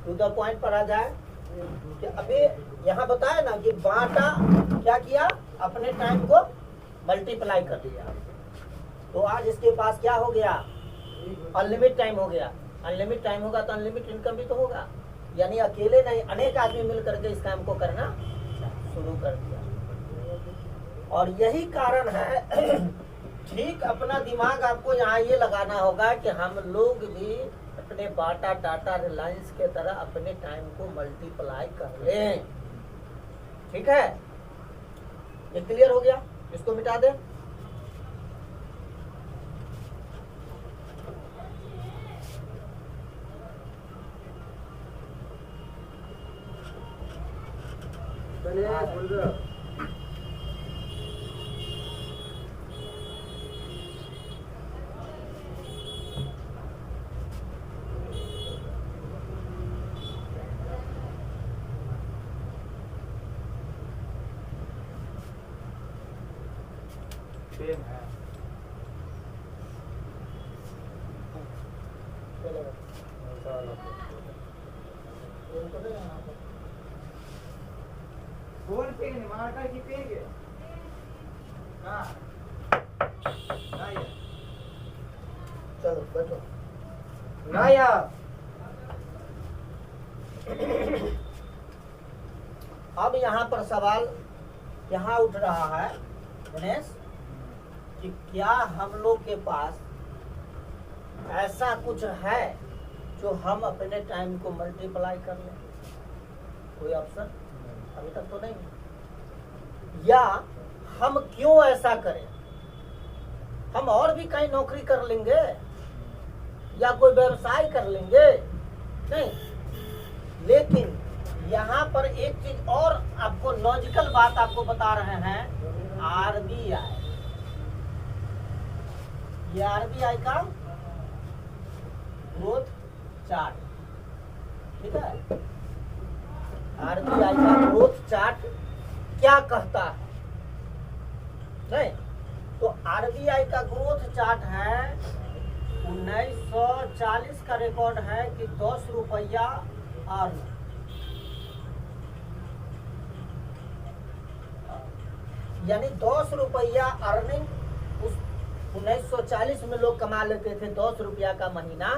To the point पर आ जाए कि अभी यहाँ बताया ना कि बांटा, क्या किया, अपने टाइम को मल्टीप्लाई कर दिया। तो आज इसके पास क्या हो गया, अनलिमिटेड टाइम हो गया। अनलिमिटेड टाइम होगा तो अनलिमिटेड इनकम भी तो होगा, यानी अकेले नहीं अनेक आदमी मिल करके इस काम को करना शुरू कर दिया। और यही कारण है ठीक अपना दिमाग आपको यहाँ ये लगाना होगा कि हम लोग भी अपने बाटा, टाटा, रिलायंस के तरह अपने टाइम को मल्टीप्लाई कर लें। ठीक है, ये क्लियर हो गया, इसको मिटा दें। चलो बैठो ना यार। अब यहाँ पर सवाल यहाँ उठ रहा है गणेश कि क्या हम लोग के पास ऐसा कुछ है जो हम अपने टाइम को मल्टीप्लाई कर लें? कोई ऑप्शन अभी तक तो नहीं। या हम क्यों ऐसा करें? हम और भी कहीं नौकरी कर लेंगे या कोई व्यवसाय कर लेंगे, नहीं। लेकिन यहाँ पर एक चीज और आपको लॉजिकल बात आपको बता रहे हैं, आरबीआई। ये आरबीआई का ग्रोथ चार्ट, ठीक है। आरबीआई का ग्रोथ चार्ट क्या कहता है? नहीं, तो आरबीआई का ग्रोथ चार्ट है 1940 का रिकॉर्ड है कि 10 रुपया अर्न, यानी 10 रुपया अर्निंग उस 1940 में लोग कमा लेते थे 10 रुपया का महीना।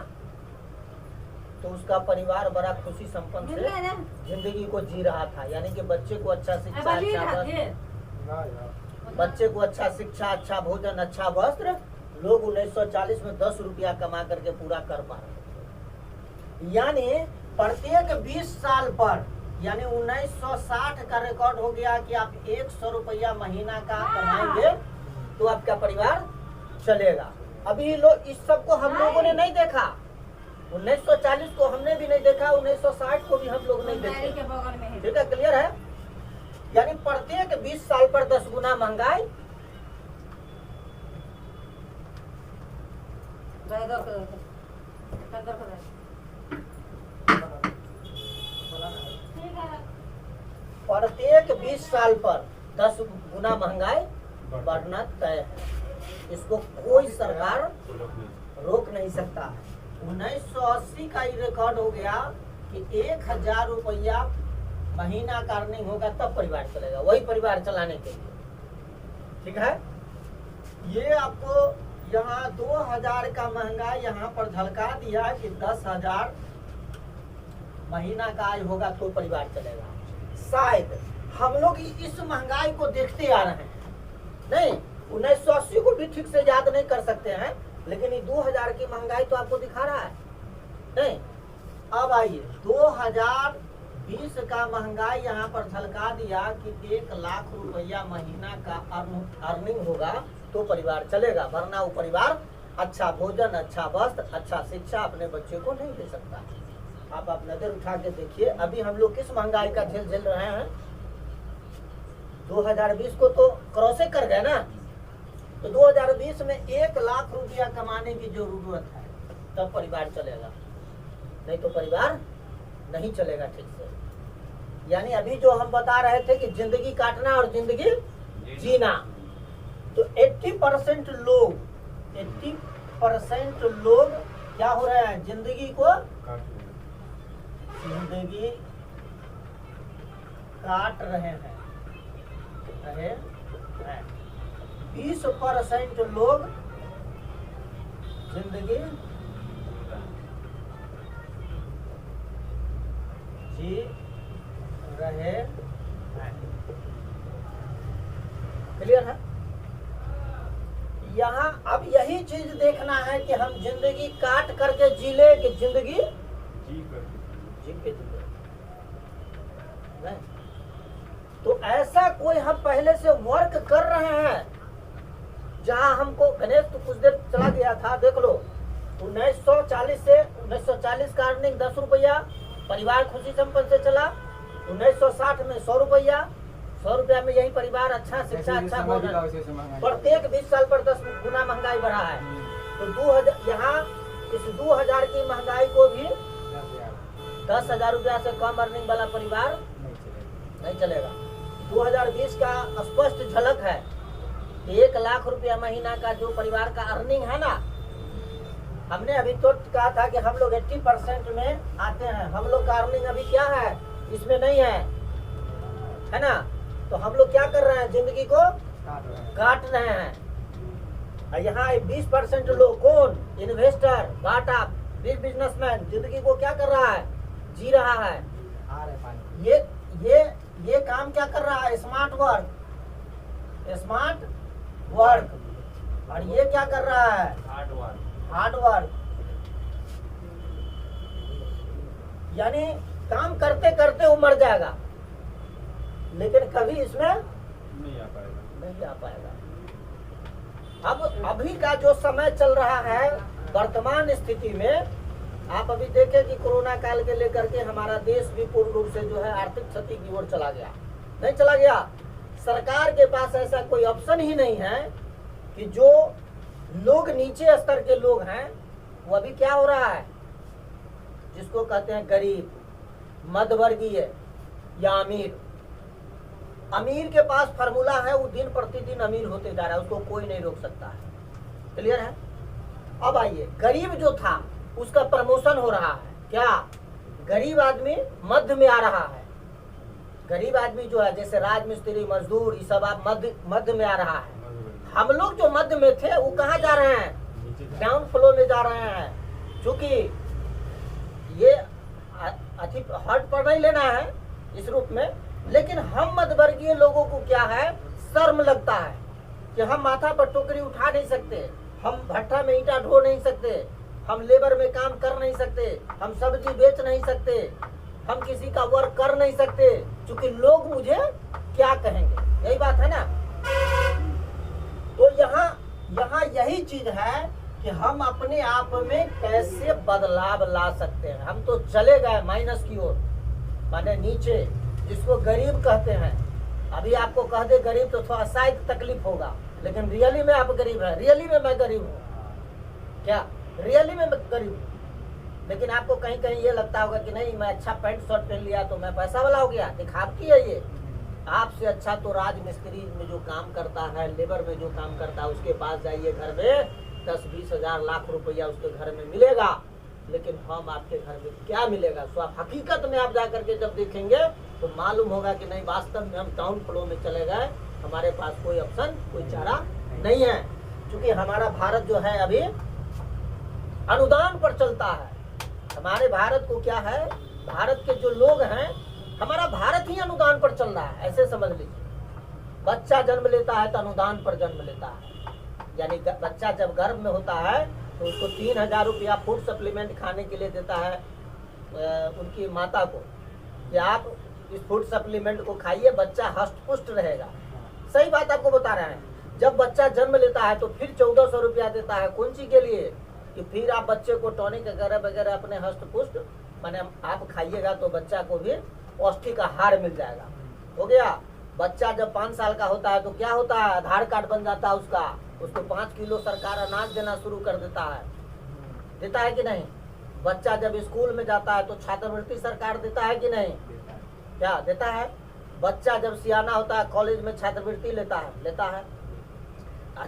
तो उसका परिवार बड़ा खुशी संपन्न से जिंदगी को जी रहा था, यानी कि बच्चे को अच्छा शिक्षा, बच्चे को अच्छा शिक्षा, अच्छा भोजन, अच्छा वस्त्र लोग 1940 में 10 रुपया कमा करके पूरा कर पा रहे थे। यानी प्रत्येक 20 साल पर, यानी 1960 का रिकॉर्ड हो गया कि आप 100 रुपया महीना का कमाएंगे तो आपका परिवार चलेगा। अभी लोग इस सब को हम लोगों ने नहीं देखा, 1940 को हमने भी नहीं देखा, 1960 को भी हम लोग नहीं देखे। ठीक है, क्लियर है? यानी प्रत्येक 20 साल पर 10 गुना महंगाई। प्रत्येक 20 साल पर 10 गुना महंगाई बढ़ना तय है, इसको कोई सरकार रोक नहीं सकता। 1980 का ये रिकॉर्ड हो गया कि 1000 रुपया महीना का अर्निंग होगा तब परिवार चलेगा, वही परिवार चलाने के लिए। ठीक है, ये आपको यहाँ 2000 का महंगाई यहाँ पर झलका दिया कि 10,000 महीना का आय होगा तो परिवार चलेगा। शायद हम लोग इस महंगाई को देखते आ रहे हैं, नहीं 1980 को भी ठीक से याद नहीं कर सकते हैं, लेकिन ये 2000 की महंगाई तो आपको दिखा रहा है, नहीं। अब आइए 2020 का महंगाई यहाँ पर झलका दिया कि 1 लाख रुपया महीना का अर्निंग होगा तो परिवार चलेगा, वरना वो परिवार अच्छा भोजन, अच्छा वस्त्र, अच्छा शिक्षा अपने बच्चे को नहीं दे सकता। आप नजर उठा के देखिए, अभी हम लोग किस महंगाई का झेल रहे हैं। 2020 को तो क्रॉस कर गए ना, तो 2020 में 1 लाख रुपया कमाने की जरूरत है तब परिवार चलेगा, नहीं तो परिवार नहीं चलेगा ठीक से। यानी अभी जो हम बता रहे थे कि जिंदगी काटना और जिंदगी जीना, तो 80% लोग क्या हो रहे हैं, जिंदगी को जिंदगी काट रहे हैं 20% लोग जिंदगी जी रहे हैं। क्लियर है? यहाँ अब यही चीज देखना है कि हम जिंदगी काट करके जी ले कि जिंदगी जी के जी ले। तो ऐसा कोई हम पहले से वर्क कर रहे हैं जहां हमको गणेश तो कुछ देर चला गया था, देख लो 1940 से 1940 का अर्निंग 10 रुपया, परिवार खुशी संपन्न से चला। 1960 में 100 रुपया, 100 रुपया में यही परिवार अच्छा शिक्षा अच्छा प्रत्येक 20 साल पर 10 गुना महंगाई बढ़ा है। तो 2000 यहाँ इस 2000 की महंगाई को भी 10,000 रुपया से कम अर्निंग वाला परिवार नहीं चलेगा। 2020 का स्पष्ट झलक है। 1 लाख रुपया महीना का जो परिवार का अर्निंग है ना, हमने अभी तो कहा था कि हम लोग 80% में आते हैं। हम लोग का अर्निंग अभी क्या है, इसमें नहीं है ना। तो हम लोग क्या कर रहे हैं, जिंदगी को काट रहे हैं। और यहाँ 20% लोग कौन, इन्वेस्टर, स्टार्टअप, बिग बिजनेसमैन जिंदगी को क्या कर रहा है, जी रहा है। ये काम क्या कर रहा है, स्मार्ट वर्क। और ये क्या कर रहा है, हार्ड वर्क। यानी काम करते करते वो मर जाएगा, लेकिन कभी इसमें नहीं आ पाएगा। अब अभी का जो समय चल रहा है वर्तमान स्थिति में, आप अभी देखें कि कोरोना काल के लेकर के हमारा देश भी पूर्ण रूप से जो है आर्थिक क्षति की ओर चला गया, नहीं चला गया। सरकार के पास ऐसा कोई ऑप्शन ही नहीं है कि जो लोग नीचे स्तर के लोग हैं वो अभी क्या हो रहा है, जिसको कहते हैं गरीब, मध्यवर्गीय या अमीर। अमीर के पास फार्मूला है, वो दिन प्रतिदिन अमीर होते जा रहा है, उसको कोई नहीं रोक सकता है। क्लियर है? अब आइए, गरीब जो था उसका प्रमोशन हो रहा है। क्या गरीब आदमी मध्य में आ रहा है? गरीब आदमी जो है जैसे राजमिस्त्री, मजदूर, ये सब आप मध्य में आ रहा है। हम लोग जो मध्य में थे वो कहाँ जा रहे हैं, डाउन फ्लो में जा रहे हैं। क्योंकि ये हर्ट पर नहीं लेना है इस रूप में, लेकिन हम मध्यवर्गीय लोगों को क्या है, शर्म लगता है कि हम माथा पर टोकरी उठा नहीं सकते, हम भट्टा में ईंटा ढो नहीं सकते, हम लेबर में काम कर नहीं सकते, हम सब्जी बेच नहीं सकते, हम किसी का वर्क कर नहीं सकते, क्योंकि लोग मुझे क्या कहेंगे। यही बात है ना। तो यहाँ यही चीज है कि हम अपने आप में कैसे बदलाव ला सकते हैं। हम तो चले गए माइनस की ओर, माने नीचे, जिसको गरीब कहते हैं। अभी आपको कह दे गरीब तो थोड़ा शायद तकलीफ होगा, लेकिन रियली में आप गरीब हैं। रियली में मैं गरीब हूँ क्या, रियली में मैं गरीब हूँ। लेकिन आपको कहीं कहीं ये लगता होगा कि नहीं, मैं अच्छा पैंट शर्ट पहन लिया तो मैं पैसा वाला हो गया। दिखावटी है ये। आपसे अच्छा तो राजमिस्त्री में जो काम करता है, लेबर में जो काम करता है, उसके पास जाइए, घर में 10-20 हजार लाख रुपया उसके घर में मिलेगा। लेकिन हम आपके घर में क्या मिलेगा, सो आप हकीकत में आप जाकर के जब देखेंगे तो मालूम होगा कि नहीं, वास्तव में हम डाउन फ्लो में चले गए। हमारे पास कोई ऑप्शन, कोई चारा नहीं है, क्योंकि हमारा भारत जो है अभी अनुदान पर चलता है। हमारे भारत को क्या है, भारत के जो लोग हैं, हमारा भारत ही अनुदान पर चल रहा है, ऐसे समझ लीजिए। बच्चा जन्म लेता है तो अनुदान पर जन्म लेता है। यानी बच्चा जब गर्भ में होता है तो उसको 3,000 रुपया फूड सप्लीमेंट खाने के लिए देता है उनकी माता को, कि आप इस फूड सप्लीमेंट को खाइए, बच्चा हष्ट पुष्ट रहेगा। सही बात आपको बता रहे हैं। जब बच्चा जन्म लेता है तो फिर 1400 रुपया देता है, कौन सी के लिए, कि फिर आप बच्चे को टॉनिक वगैरह वगैरह अपने हष्ट पुष्ट माने आप खाइएगा तो बच्चा को भी पौष्टिक आहार मिल जाएगा। हो गया। बच्चा जब 5 साल का होता है तो क्या होता है, आधार कार्ड बन जाता है उसको 5 किलो सरकार अनाज देना शुरू कर देता है कि नहीं। बच्चा जब स्कूल में जाता है तो छात्रवृत्ति सरकार देता है कि नहीं, क्या देता है। बच्चा जब सियाना होता है कॉलेज में छात्रवृत्ति लेता है।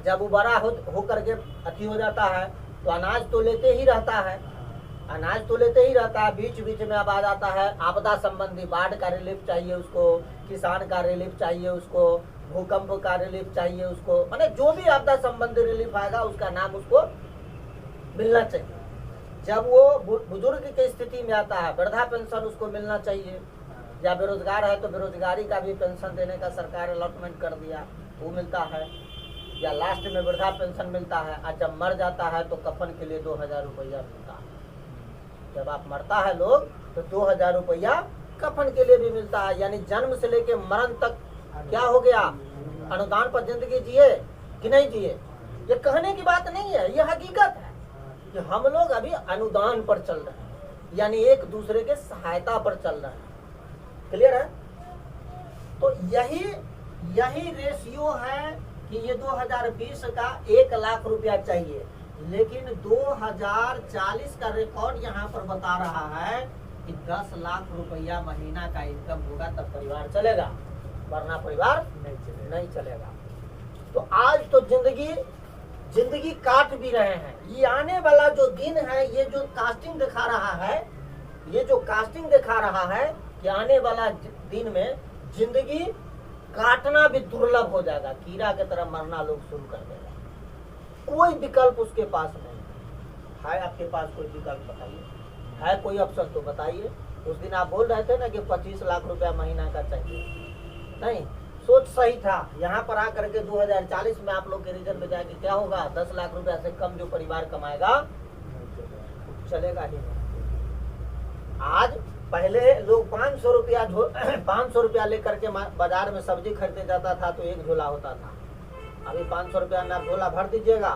जब वो बड़ा हो करके अति हो जाता है तो अनाज तो लेते ही रहता है। अनाज तो लेते ही रहता है, बीच बीच में अब आ जाता है आपदा संबंधी, बाढ़ का रिलीफ चाहिए उसको, किसान का रिलीफ चाहिए उसको, भूकंप का रिलीफ चाहिए उसको, माने जो भी आपदा संबंधी रिलीफ आएगा उसका नाम उसको मिलना चाहिए। जब वो बुजुर्ग की स्थिति में आता है वृद्धा पेंशन उसको मिलना चाहिए, या बेरोजगार है तो बेरोजगारी का भी पेंशन देने का सरकार अलॉटमेंट कर दिया, वो मिलता है, या लास्ट में वृद्धा पेंशन मिलता है। और जब मर जाता है तो कफन के लिए 2000 रुपया मिलता है। जब आप मरता है लोग तो 2000 रुपया कफन के लिए भी मिलता है। यानी जन्म से लेके मरण तक क्या हो गया, अनुदान पर जिंदगी जिए कि नहीं जिए। ये कहने की बात नहीं है, ये हकीकत है कि हम लोग अभी अनुदान पर चल रहे हैं, यानी एक दूसरे के सहायता पर चल रहे हैं। क्लियर है? तो यही रेशियो है कि ये 2020 का 1 लाख रुपया चाहिए, लेकिन 2040 का रिकॉर्ड यहाँ पर बता रहा है कि 10 लाख रुपया महीना का इनकम होगा तब परिवार चलेगा, वरना परिवार नहीं चलेगा। तो आज तो जिंदगी काट भी रहे हैं। ये आने वाला जो दिन है, ये जो कास्टिंग दिखा रहा है, कि आने वाला दिन में जिंदगी काटना भी दुर्लभ हो जाएगा, कीड़ा की तरह मरना लोग शुरू कर देगा। कोई विकल्प उसके पास नहीं है। आपके पास कोई विकल्प बताइए, है कोई ऑप्शन तो बताइए। उस दिन आप बोल रहे थे ना कि 25 लाख रुपया महीना का चाहिए, नहीं, सोच सही था। यहाँ पर आकर के 2040 में आप लोग के रीजन में जाके क्या होगा, 10 लाख रुपया से कम जो परिवार कमाएगा चलेगा ही नहीं। आज पहले लोग 500 रुपया लेकर के बाजार में सब्जी खरीदे जाता था तो एक झोला होता था। अभी 500 रुपया में आप झोला भर दीजिएगा,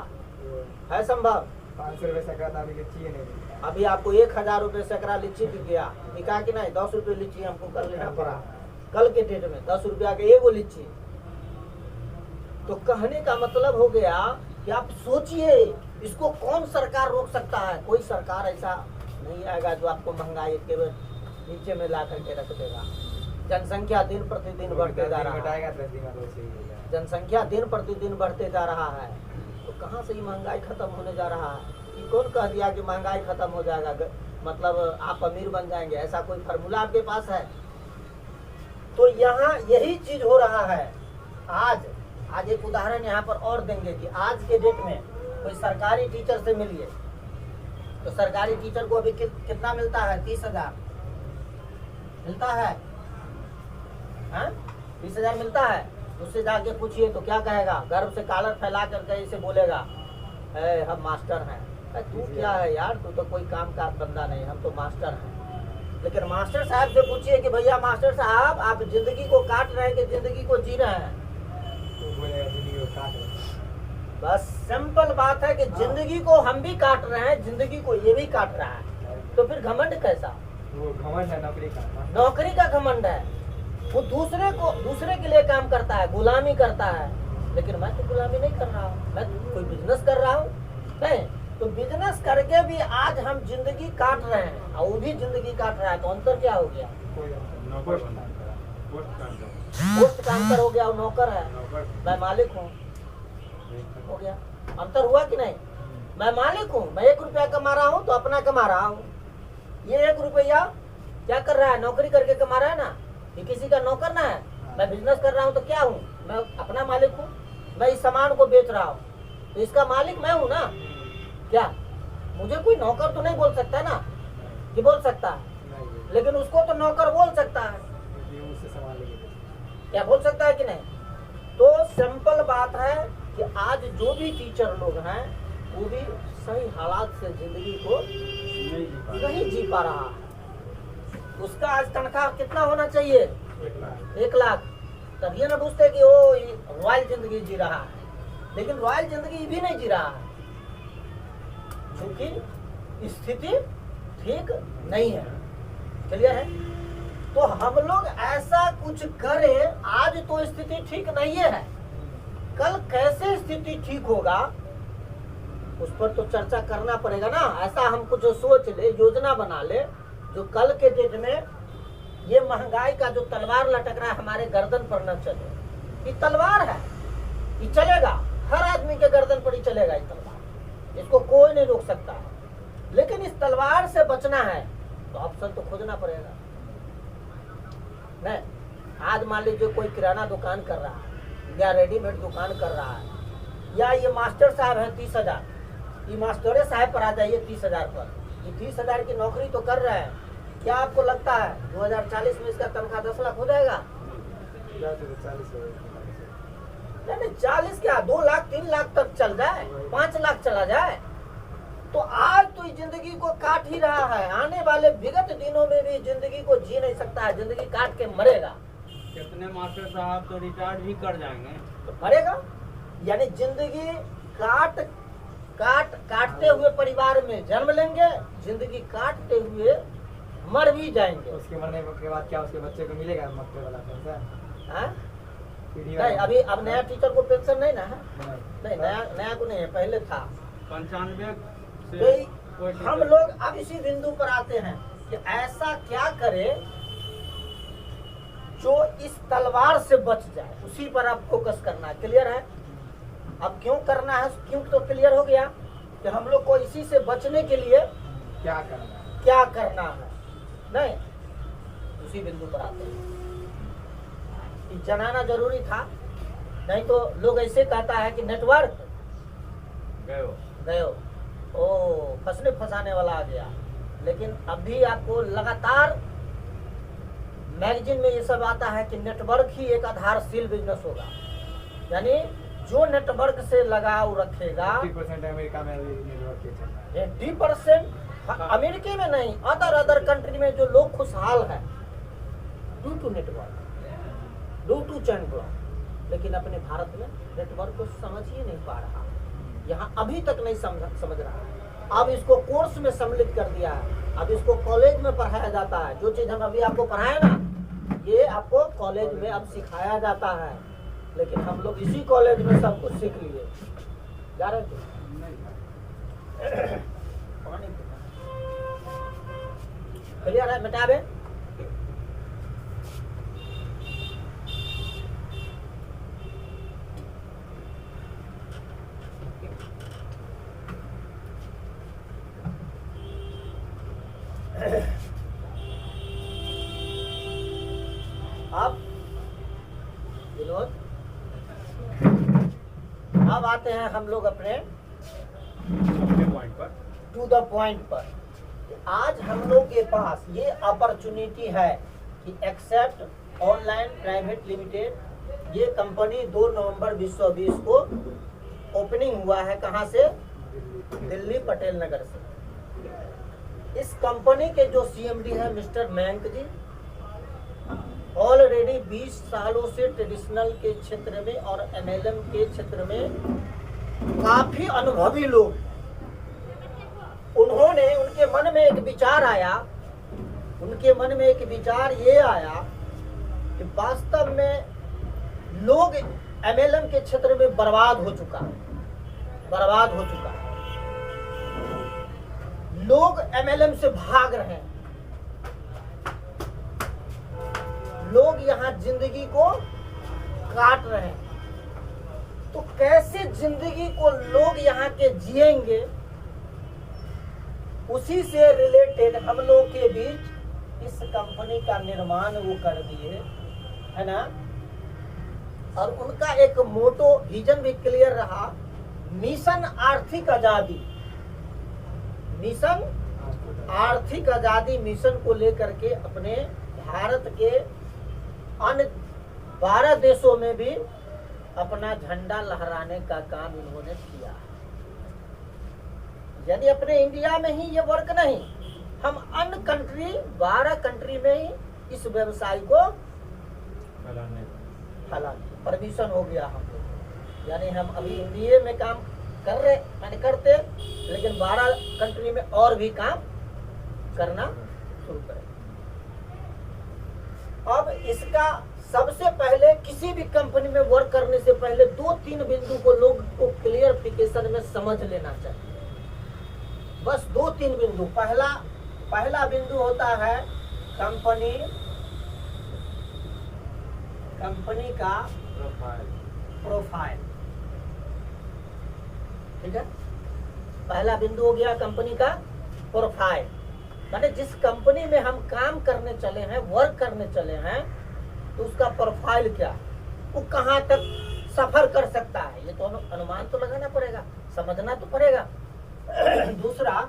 है संभव? 500 रुपये सैकड़ा तो अभी लीची नहीं। अभी आपको 1000 रुपये सैकड़ा लीची बिक गया, बिका कि नहीं? 10 रुपये लीची हमको कर लेना पड़ा कल के डेट में, 10 रुपया के एगो लीची। तो कहने का मतलब हो गया कि आप सोचिए, इसको कौन सरकार रोक सकता है? कोई सरकार ऐसा नहीं आएगा जो आपको महंगाई के नीचे में ला करके रख देगा। जनसंख्या दिन प्रतिदिन बढ़ते जा रहा है, जनसंख्या दिन प्रतिदिन बढ़ते जा रहा है, तो कहाँ से ये महंगाई खत्म होने जा रहा है? ये कौन कह दिया कि महंगाई खत्म हो जाएगा, मतलब आप अमीर बन जाएंगे? ऐसा कोई फार्मूला आपके पास है? तो यहाँ यही चीज हो रहा है। आज एक उदाहरण यहाँ पर और देंगे कि आज के डेट में कोई सरकारी टीचर से मिलिए तो सरकारी टीचर को अभी कितना मिलता है? 30,000 मिलता है, 30,000 मिलता है। उससे जाके पूछिए तो क्या कहेगा? गर्व से कॉलर फैला करके इसे बोलेगा, हम मास्टर हैं। तू क्या है यार, तू तो कोई काम का बंदा नहीं, हम तो मास्टर हैं। लेकिन मास्टर साहब से पूछिए कि भैया मास्टर साहब आप जिंदगी को काट रहे हैं कि जिंदगी को जी रहे हैं? बस सिंपल बात है कि जिंदगी को हम भी काट रहे हैं, जिंदगी को ये भी काट रहा है। तो फिर घमंड कैसा? वो घमंड है नौकरी का घमंड है। वो दूसरे के लिए काम करता है, गुलामी करता है। लेकिन मैं तो गुलामी नहीं कर रहा हूँ, मैं तो कोई बिजनेस कर रहा हूँ। नहीं तो बिजनेस करके भी आज हम जिंदगी काट रहे हैं और वो भी जिंदगी काट रहा है। तो अंतर क्या हो गया? पोस्ट काउंटर हो गया, वो नौकर है, मैं मालिक हूँ, हो गया। अंतर हुआ कि नहीं? मैं मालिक हूँ, मैं 1 रुपया कमा रहा हूँ तो अपना कमा रहा हूँ। ये 1 रुपया क्या कर रहा है? नौकरी करके कमा रहा है ना, ये किसी का नौकर ना है। मैं बिजनेस कर रहा हूँ तो क्या हूँ? मैं अपना मालिक हूँ। मैं इस सामान को बेच रहा हूँ तो इसका मालिक मैं हूँ ना। क्या मुझे कोई नौकर तो नहीं बोल सकता ना, कि बोल सकता है? लेकिन उसको तो नौकर बोल सकता है, क्या बोल सकता है कि नहीं? तो सिंपल बात है कि आज जो भी टीचर लोग हैं वो भी सही हालात से जिंदगी को नहीं जी पा रहा है। उसका आज तनख्वाह कितना होना चाहिए? 1 लाख। तब ये ना पूछते कि वो रॉयल जिंदगी जी रहा है, लेकिन रॉयल जिंदगी भी नहीं जी रहा है क्योंकि स्थिति ठीक नहीं है। क्लियर है? तो हम लोग ऐसा कुछ करें, आज तो स्थिति ठीक नहीं है, कल कैसे स्थिति ठीक होगा उस पर तो चर्चा करना पड़ेगा ना। ऐसा हम कुछ सोच ले, योजना बना ले जो कल के डेट में ये महंगाई का जो तलवार लटक रहा है हमारे गर्दन पर न चले। ये तलवार है, ये चलेगा, हर आदमी के गर्दन पर ही चलेगा ये तलवार, इसको कोई नहीं रोक सकता है। लेकिन इस तलवार से बचना है तो ऑप्शन तो खोजना पड़ेगा। नहीं, आज मान लीजिए कोई किराना दुकान कर रहा है या रेडीमेड दुकान कर रहा है, या ये मास्टर साहब हैं 30,000, ये मास्टरे साहब पर आ जाइए 30,000 पर, ये 30,000 की नौकरी तो कर रहे हैं। क्या आपको लगता है 2040 में इसका तनख्वाह 10 लाख हो जाएगा? नहीं, 40 क्या, 2 लाख 3 लाख तक चल जाए, 5 लाख चला जाए। तो आज तो जिंदगी को काट ही रहा है, आने वाले विगत दिनों में भी जिंदगी को जी नहीं सकता है, जिंदगी काट के मरेगा। कितने मास्टर साहब तो रिटायर्ड भी कर जाएंगे, तो मरेगा, यानी जिंदगी काटते हुए परिवार में जन्म लेंगे, जिंदगी काटते हुए मर भी जाएंगे। उसके मरने के बाद क्या उसके बच्चे को मिलेगा मक्के वाला पेंशन? हाँ? नहीं, अभी अब नया टीचर को पेंशन नहीं ना है, नहीं नया को नहीं है, पहले था 95 तो से। हम लोग अब इसी बिंदु पर आते हैं कि ऐसा क्या करे जो इस तलवार से बच जाए, उसी पर आप फोकस करना है। क्लियर है? अब क्यों करना है, क्यों तो क्लियर हो गया कि हम लोग को इसी से बचने के लिए क्या करना है। नहीं, उसी बिंदु पर आते हैं कि जनाना जरूरी था, नहीं तो लोग ऐसे कहता है कि नेटवर्क गयो, ओ फंसने फंसाने वाला आ गया। लेकिन अभी आपको लगातार मैगजीन में ये सब आता है कि नेटवर्क ही एक आधारशील बिजनेस होगा, यानी जो नेटवर्क से लगाव रखेगा। 80% अमेरिका में अभी नेटवर्क के चल रहा है। 80% अमेरिका में नहीं, अदर कंट्री में जो लोग खुशहाल है due to network, due to chain block. लेकिन अपने भारत में नेटवर्क को समझ ही नहीं पा रहा, यहाँ अभी तक नहीं समझ रहा है। अब इसको कोर्स में सम्मिलित कर दिया है, अब इसको कॉलेज में पढ़ाया जाता है। जो चीज हम अभी आपको पढ़ाए ना, ये आपको कॉलेज में अब सिखाया जाता है। लेकिन हम लोग इसी कॉलेज में सब कुछ सीख लिए जा रहे थे। क्लियर है? मिटाबे अब विनोद, अब आते हैं हम लोग अपने पॉइंट पर, टू द पॉइंट पर। आज हम लोग के पास ये अपॉर्चुनिटी है कि एक्सेप्ट ऑनलाइन प्राइवेट लिमिटेड, ये कंपनी 2 नवंबर 2020 को ओपनिंग हुआ है। कहाँ से? दिल्ली पटेल नगर से। इस कंपनी के जो सीएमडी है मिस्टर मयंक जी, ऑलरेडी 20 सालों से ट्रेडिशनल के क्षेत्र में और एमएलएम के क्षेत्र में काफी अनुभवी लोग। उन्होंने, उनके मन में एक विचार आया, उनके मन में एक विचार ये आया कि वास्तव में लोग एमएलएम के क्षेत्र में बर्बाद हो चुका है, बर्बाद हो चुका है। लोग एमएलएम से भाग रहे हैं, लोग यहाँ जिंदगी को काट रहे हैं। तो कैसे जिंदगी को लोग यहाँ के जिएंगे, उसी से रिलेटेड हम लोग के बीच इस कंपनी का निर्माण वो कर दिए, है ना। और उनका एक मोटो विजन भी क्लियर रहा, मिशन आर्थिक आजादी। मिशन आर्थिक आजादी मिशन को लेकर के अपने भारत के अन्य 12 देशों में भी अपना झंडा लहराने का काम इन्होंने किया है। यदि अपने इंडिया में ही ये वर्क नहीं, हम अन्य कंट्री 12 कंट्री में ही इस व्यवसाय को फैलाने परमिशन हो गया हम लोग। यानी हम अभी इंडिया में काम कर रहे, मैंने करते, लेकिन 12 कंट्री में और भी काम करना शुरू करें। अब इसका सबसे पहले किसी भी कंपनी में वर्क करने से पहले 2-3 बिंदु को लोग को क्लियरिफिकेशन में समझ लेना चाहिए। बस 2-3 बिंदु। पहला बिंदु होता है कंपनी का प्रोफाइल। ठीक है, पहला बिंदु हो गया कंपनी का प्रोफाइल, माने जिस कंपनी में हम काम करने चले हैं, वर्क करने चले हैं, तो उसका प्रोफाइल क्या, वो कहाँ तक सफर कर सकता है, ये तो अनुमान तो लगाना पड़ेगा, समझना तो पड़ेगा। दूसरा,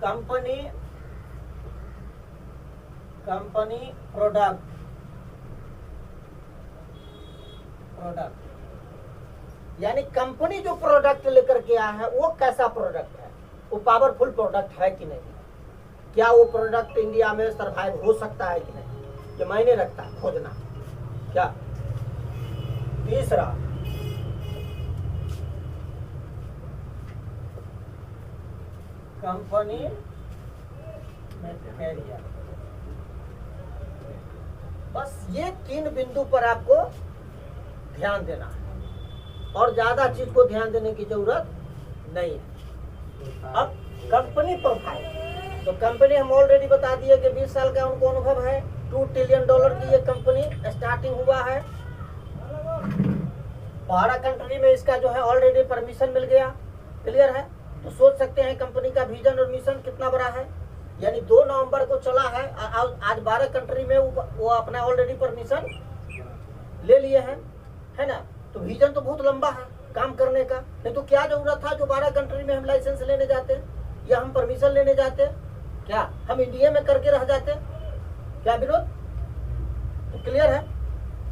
कंपनी प्रोडक्ट, यानी कंपनी जो प्रोडक्ट लेकर के आया है वो कैसा प्रोडक्ट है, वो पावरफुल प्रोडक्ट है कि नहीं, क्या वो प्रोडक्ट इंडिया में सरवाइव हो सकता है कि नहीं, ये मायने रखता है खोजना क्या। तीसरा, कंपनी कैरियर। बस ये 3 बिंदु पर आपको ध्यान देना है और ज्यादा चीज को ध्यान देने की जरूरत नहीं है। अब कंपनी प्रोफाइल, तो कंपनी हम ऑलरेडी बता दिए कि 20 साल का उनको अनुभव है, $2 ट्रिलियन की ये कंपनी स्टार्टिंग हुआ है, 12 कंट्री में इसका जो है ऑलरेडी परमिशन मिल गया, क्लियर है। तो सोच सकते हैं कंपनी का विजन और मिशन कितना बड़ा है, यानी 2 नवंबर को चला है, आज 12 कंट्री में वो अपना ऑलरेडी परमिशन ले लिए हैं, है ना। तो विजन तो बहुत लंबा है काम करने का, नहीं तो क्या जरूरत था जो 12 कंट्री में हम लाइसेंस लेने जाते या हम परमिशन लेने जाते, क्या हम इंडिया में करके रह जाते, क्या विरोध। तो क्लियर है,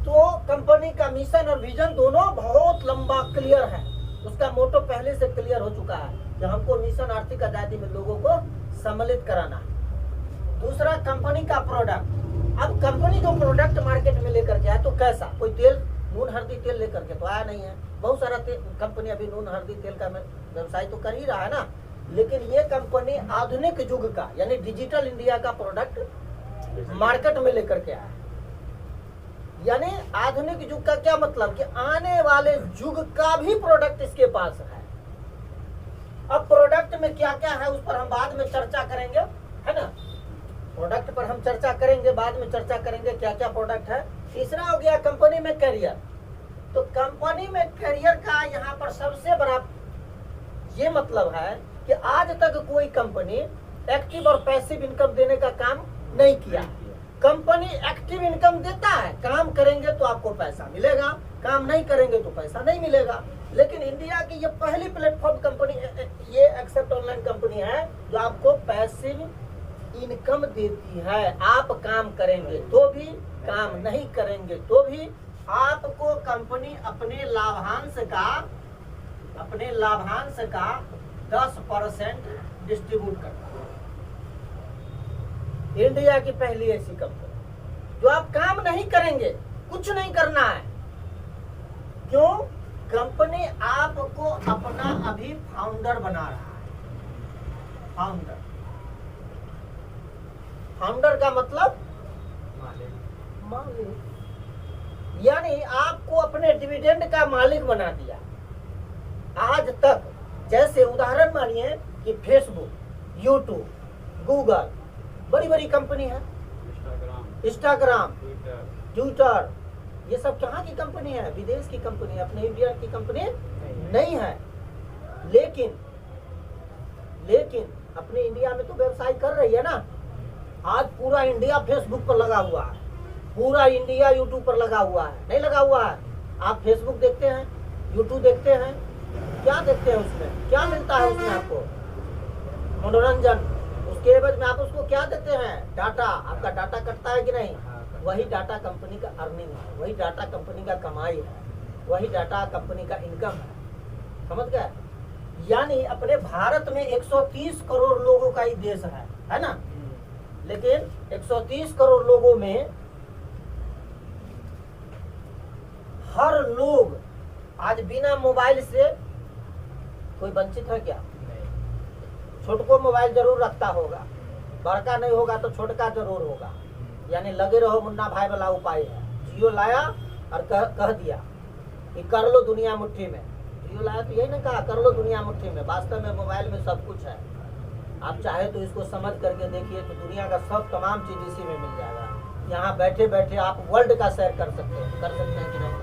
तो कंपनी का मिशन और विजन दोनों बहुत लंबा क्लियर है, उसका मोटो पहले से क्लियर हो चुका है कि हमको मिशन आर्थिक आजादी में लोगों को सम्मिलित कराना है। दूसरा, कंपनी का प्रोडक्ट। अब कंपनी जो प्रोडक्ट मार्केट में लेकर के आया, तो कैसा, कोई तेल, नून हल्दी तेल लेकर के तो आया नहीं है, बहुत सारा कंपनी अभी नून हल्दी तेल का व्यवसाय तो कर ही रहा है ना, लेकिन ये कंपनी आधुनिक युग का यानी डिजिटल इंडिया का प्रोडक्ट मार्केट में लेकर के आया। यानी आधुनिक युग का क्या मतलब कि आने वाले युग का भी प्रोडक्ट इसके पास है। अब प्रोडक्ट में क्या क्या है उस पर हम बाद में चर्चा करेंगे, है ना, प्रोडक्ट पर हम चर्चा करेंगे, बाद में चर्चा करेंगे क्या क्या प्रोडक्ट है। तीसरा हो गया कंपनी में करियर। तो कंपनी में करियर का यहाँ पर सबसे बड़ा ये मतलब है कि आज तक कोई कंपनी एक्टिव और पैसिव इनकम देने का काम नहीं किया। कंपनी एक्टिव इनकम देता है, काम करेंगे तो आपको पैसा मिलेगा, काम नहीं करेंगे तो पैसा नहीं मिलेगा। लेकिन इंडिया की ये पहली प्लेटफॉर्म कंपनी, ये एक्सेप्ट ऑनलाइन कंपनी है जो आपको पैसिव इनकम देती है। आप काम करेंगे तो भी, काम नहीं करेंगे तो भी आपको कंपनी अपने लाभांश का 10% डिस्ट्रीब्यूट करता है। इंडिया की पहली ऐसी कंपनी जो आप काम नहीं करेंगे, कुछ नहीं करना है। क्यों? कंपनी आपको अपना अभी फाउंडर बना रहा है। फाउंडर का मतलब मालिक, यानी आपको अपने डिविडेंड का मालिक बना दिया। आज तक जैसे उदाहरण मानिए कि फेसबुक, यूट्यूब, गूगल बड़ी बड़ी कंपनी है, इंस्टाग्राम, ट्विटर, ये सब कहाँ की कंपनी है? विदेश की कंपनी है, अपने इंडिया की कंपनी नहीं है। लेकिन अपने इंडिया में तो व्यवसाय कर रही है ना। आज पूरा इंडिया फेसबुक पर लगा हुआ है, पूरा इंडिया यूट्यूब पर लगा हुआ है, नहीं लगा हुआ है? आप फेसबुक देखते हैं, यूट्यूब देखते हैं, क्या देखते हैं उसमें, क्या मिलता है उसमें आपको? मनोरंजन। उसके एवज में आप उसको क्या देते हैं? डाटा। आपका डाटा कटता है कि नहीं? वही डाटा कंपनी का अर्निंग है, वही डाटा कंपनी का कमाई है, वही डाटा कंपनी का इनकम है। समझ गए? यानी अपने भारत में 130 करोड़ लोगों का ही देश है ना। लेकिन 130 करोड़ लोगों में हर लोग आज बिना मोबाइल से कोई वंचित है क्या? छोटको मोबाइल जरूर रखता होगा, बड़का नहीं होगा तो छोटका जरूर होगा। यानी लगे रहो मुन्ना भाई वाला उपाय है। जियो लाया और कह दिया कि कर लो दुनिया मुट्ठी में। जियो लाया तो यही ना कहा कर लो दुनिया मुट्ठी में। वास्तव में मोबाइल में सब कुछ है। आप चाहे तो इसको समझ करके देखिए तो दुनिया का सब तमाम चीज इसी में मिल जाएगा। यहाँ बैठे बैठे आप वर्ल्ड का सैर कर सकते हैं कि नहीं?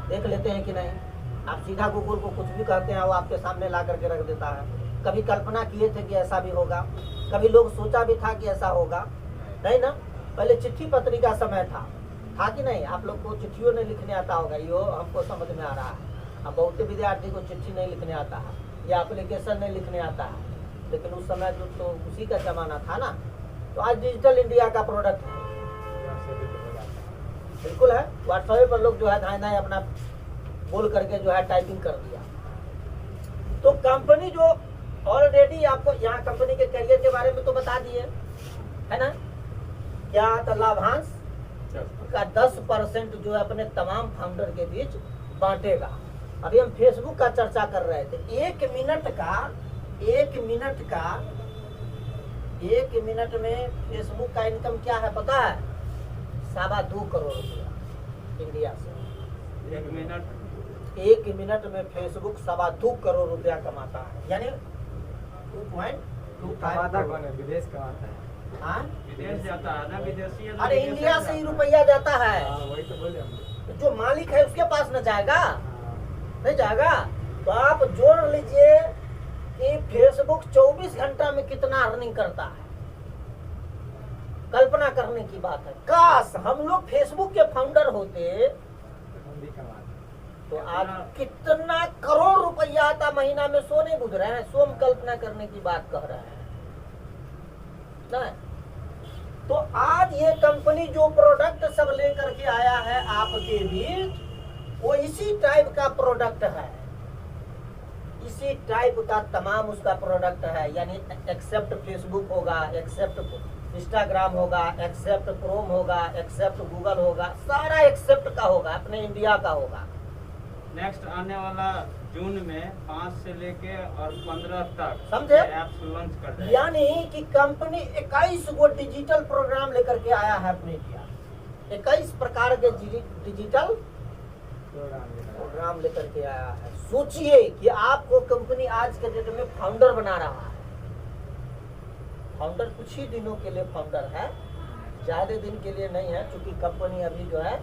देख लेते हैं कि नहीं? आप सीधा गूगल को कुछ भी कहते हैं वो आपके सामने ला करके रख देता है। कभी कल्पना किए थे कि ऐसा भी होगा? कभी लोग सोचा भी था कि ऐसा होगा? नहीं ना। पहले चिट्ठी पत्री का समय था कि नहीं? आप लोग को चिट्ठियों नहीं लिखने आता होगा, यो हमको समझ में आ रहा है। अब बहुत विद्यार्थी को चिट्ठी नहीं लिखने आता है या एप्लीकेशन नहीं लिखने आता है, लेकिन उस समय तो उसी का जमाना था ना। तो आज डिजिटल इंडिया का प्रोडक्ट है, बिल्कुल है। व्हाट्सएप पर लोग जो है धाए धाए अपना बोल करके जो है टाइपिंग कर दिया। तो कंपनी जो ऑलरेडी आपको यहाँ कंपनी के करियर के बारे में तो बता दिए है ना, क्या तो लाभांश का 10% जो है अपने तमाम फाउंडर के बीच बांटेगा। अभी हम फेसबुक का चर्चा कर रहे थे। एक मिनट में फेसबुक का इनकम क्या है पता है? 2.25 करोड़ रुपया इंडिया से। 1 मिनट में फेसबुक 2.25 करोड़ रुपया कमाता है, यानी 2.25 कमाता कौन है? विदेश कमाता है। हाँ? विदेश जाता है ना, विदेशी है तो अरे विदेश इंडिया से ही जाता है। रुपया जाता है। वही तो बोले हम। जो मालिक है उसके पास न जाएगा, हाँ। नहीं जाएगा। तो आप जोड़ लीजिए कि फेसबुक 24 घंटा में कितना अर्निंग करता है। कल्पना करने की बात है। काश हम लोग फेसबुक के फाउंडर होते हम भी कमाते। तो आज कितना करोड़ रुपया आता महीना में। सो नहीं बुझ रहे हैं, सो हम कल्पना करने की बात कह रहे हैं ना। तो आज ये कंपनी जो प्रोडक्ट सब लेकर के आया है आपके बीच, वो इसी टाइप का प्रोडक्ट है, इसी टाइप का तमाम उसका प्रोडक्ट है। यानी एक्सेप्ट फेसबुक होगा, एक्सेप्ट इंस्टाग्राम होगा, एक्सेप्ट क्रोम होगा, एक्सेप्ट गूगल होगा, सारा एक्सेप्ट का होगा, अपने इंडिया का होगा। नेक्स्ट आने वाला जून में 5 से लेके और 15 तक समझे? ऐप्स लॉन्च कर देंगे। यानी कि कंपनी 21 गो डिजिटल प्रोग्राम लेकर के आया है अपने इंडिया। 21 प्रकार के डिजिटल प्रोग्राम लेकर के आया है। सोचिए कि आपको कंपनी आज के डेट में फाउंडर बना रहा है। फाउंडर कुछ ही दिनों के लिए फाउंडर है, ज्यादा दिन के लिए नहीं है, क्योंकि कंपनी अभी जो है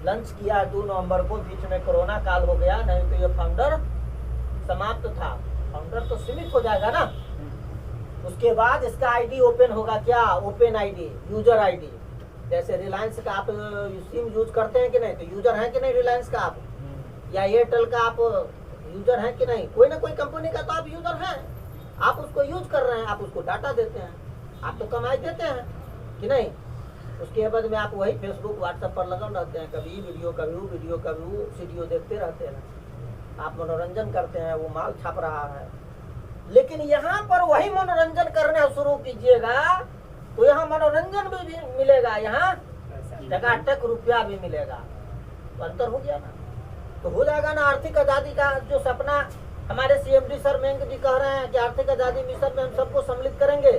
लंच किया 2 नवंबर को। बीच में कोरोना काल हो गया, नहीं तो ये फाउंडर समाप्त था। फाउंडर तो सीमित हो जाएगा ना। उसके बाद इसका आईडी ओपन होगा। क्या? Open ID, user ID. जैसे रिलायंस का आप सिम यूज करते हैं कि नहीं, तो यूजर है कि नहीं रिलायंस का आप, या एयरटेल का आप यूजर हैं कि नहीं? कोई ना कोई कंपनी का तो आप यूजर हैं। आप उसको यूज कर रहे हैं, आप उसको डाटा देते हैं, आप तो कमाई देते हैं कि नहीं? उसके बाद में आप वही फेसबुक व्हाट्सएप पर लगे रहते हैं, कभी वीडियो कभी वो वीडियो कभी वो वीडियो देखते रहते हैं। आप मनोरंजन करते हैं, वो माल छाप रहा है। लेकिन यहाँ पर वही मनोरंजन करना शुरू कीजिएगा तो यहाँ मनोरंजन भी मिलेगा, यहाँ टकाटक रुपया भी मिलेगा। तो अंतर हो गया ना। तो हो जाएगा ना आर्थिक आजादी का जो सपना हमारे सीएमडी सर मेंग जी कह रहे हैं कि आर्थिक आजादी मिशन में हम सबको सम्मिलित करेंगे।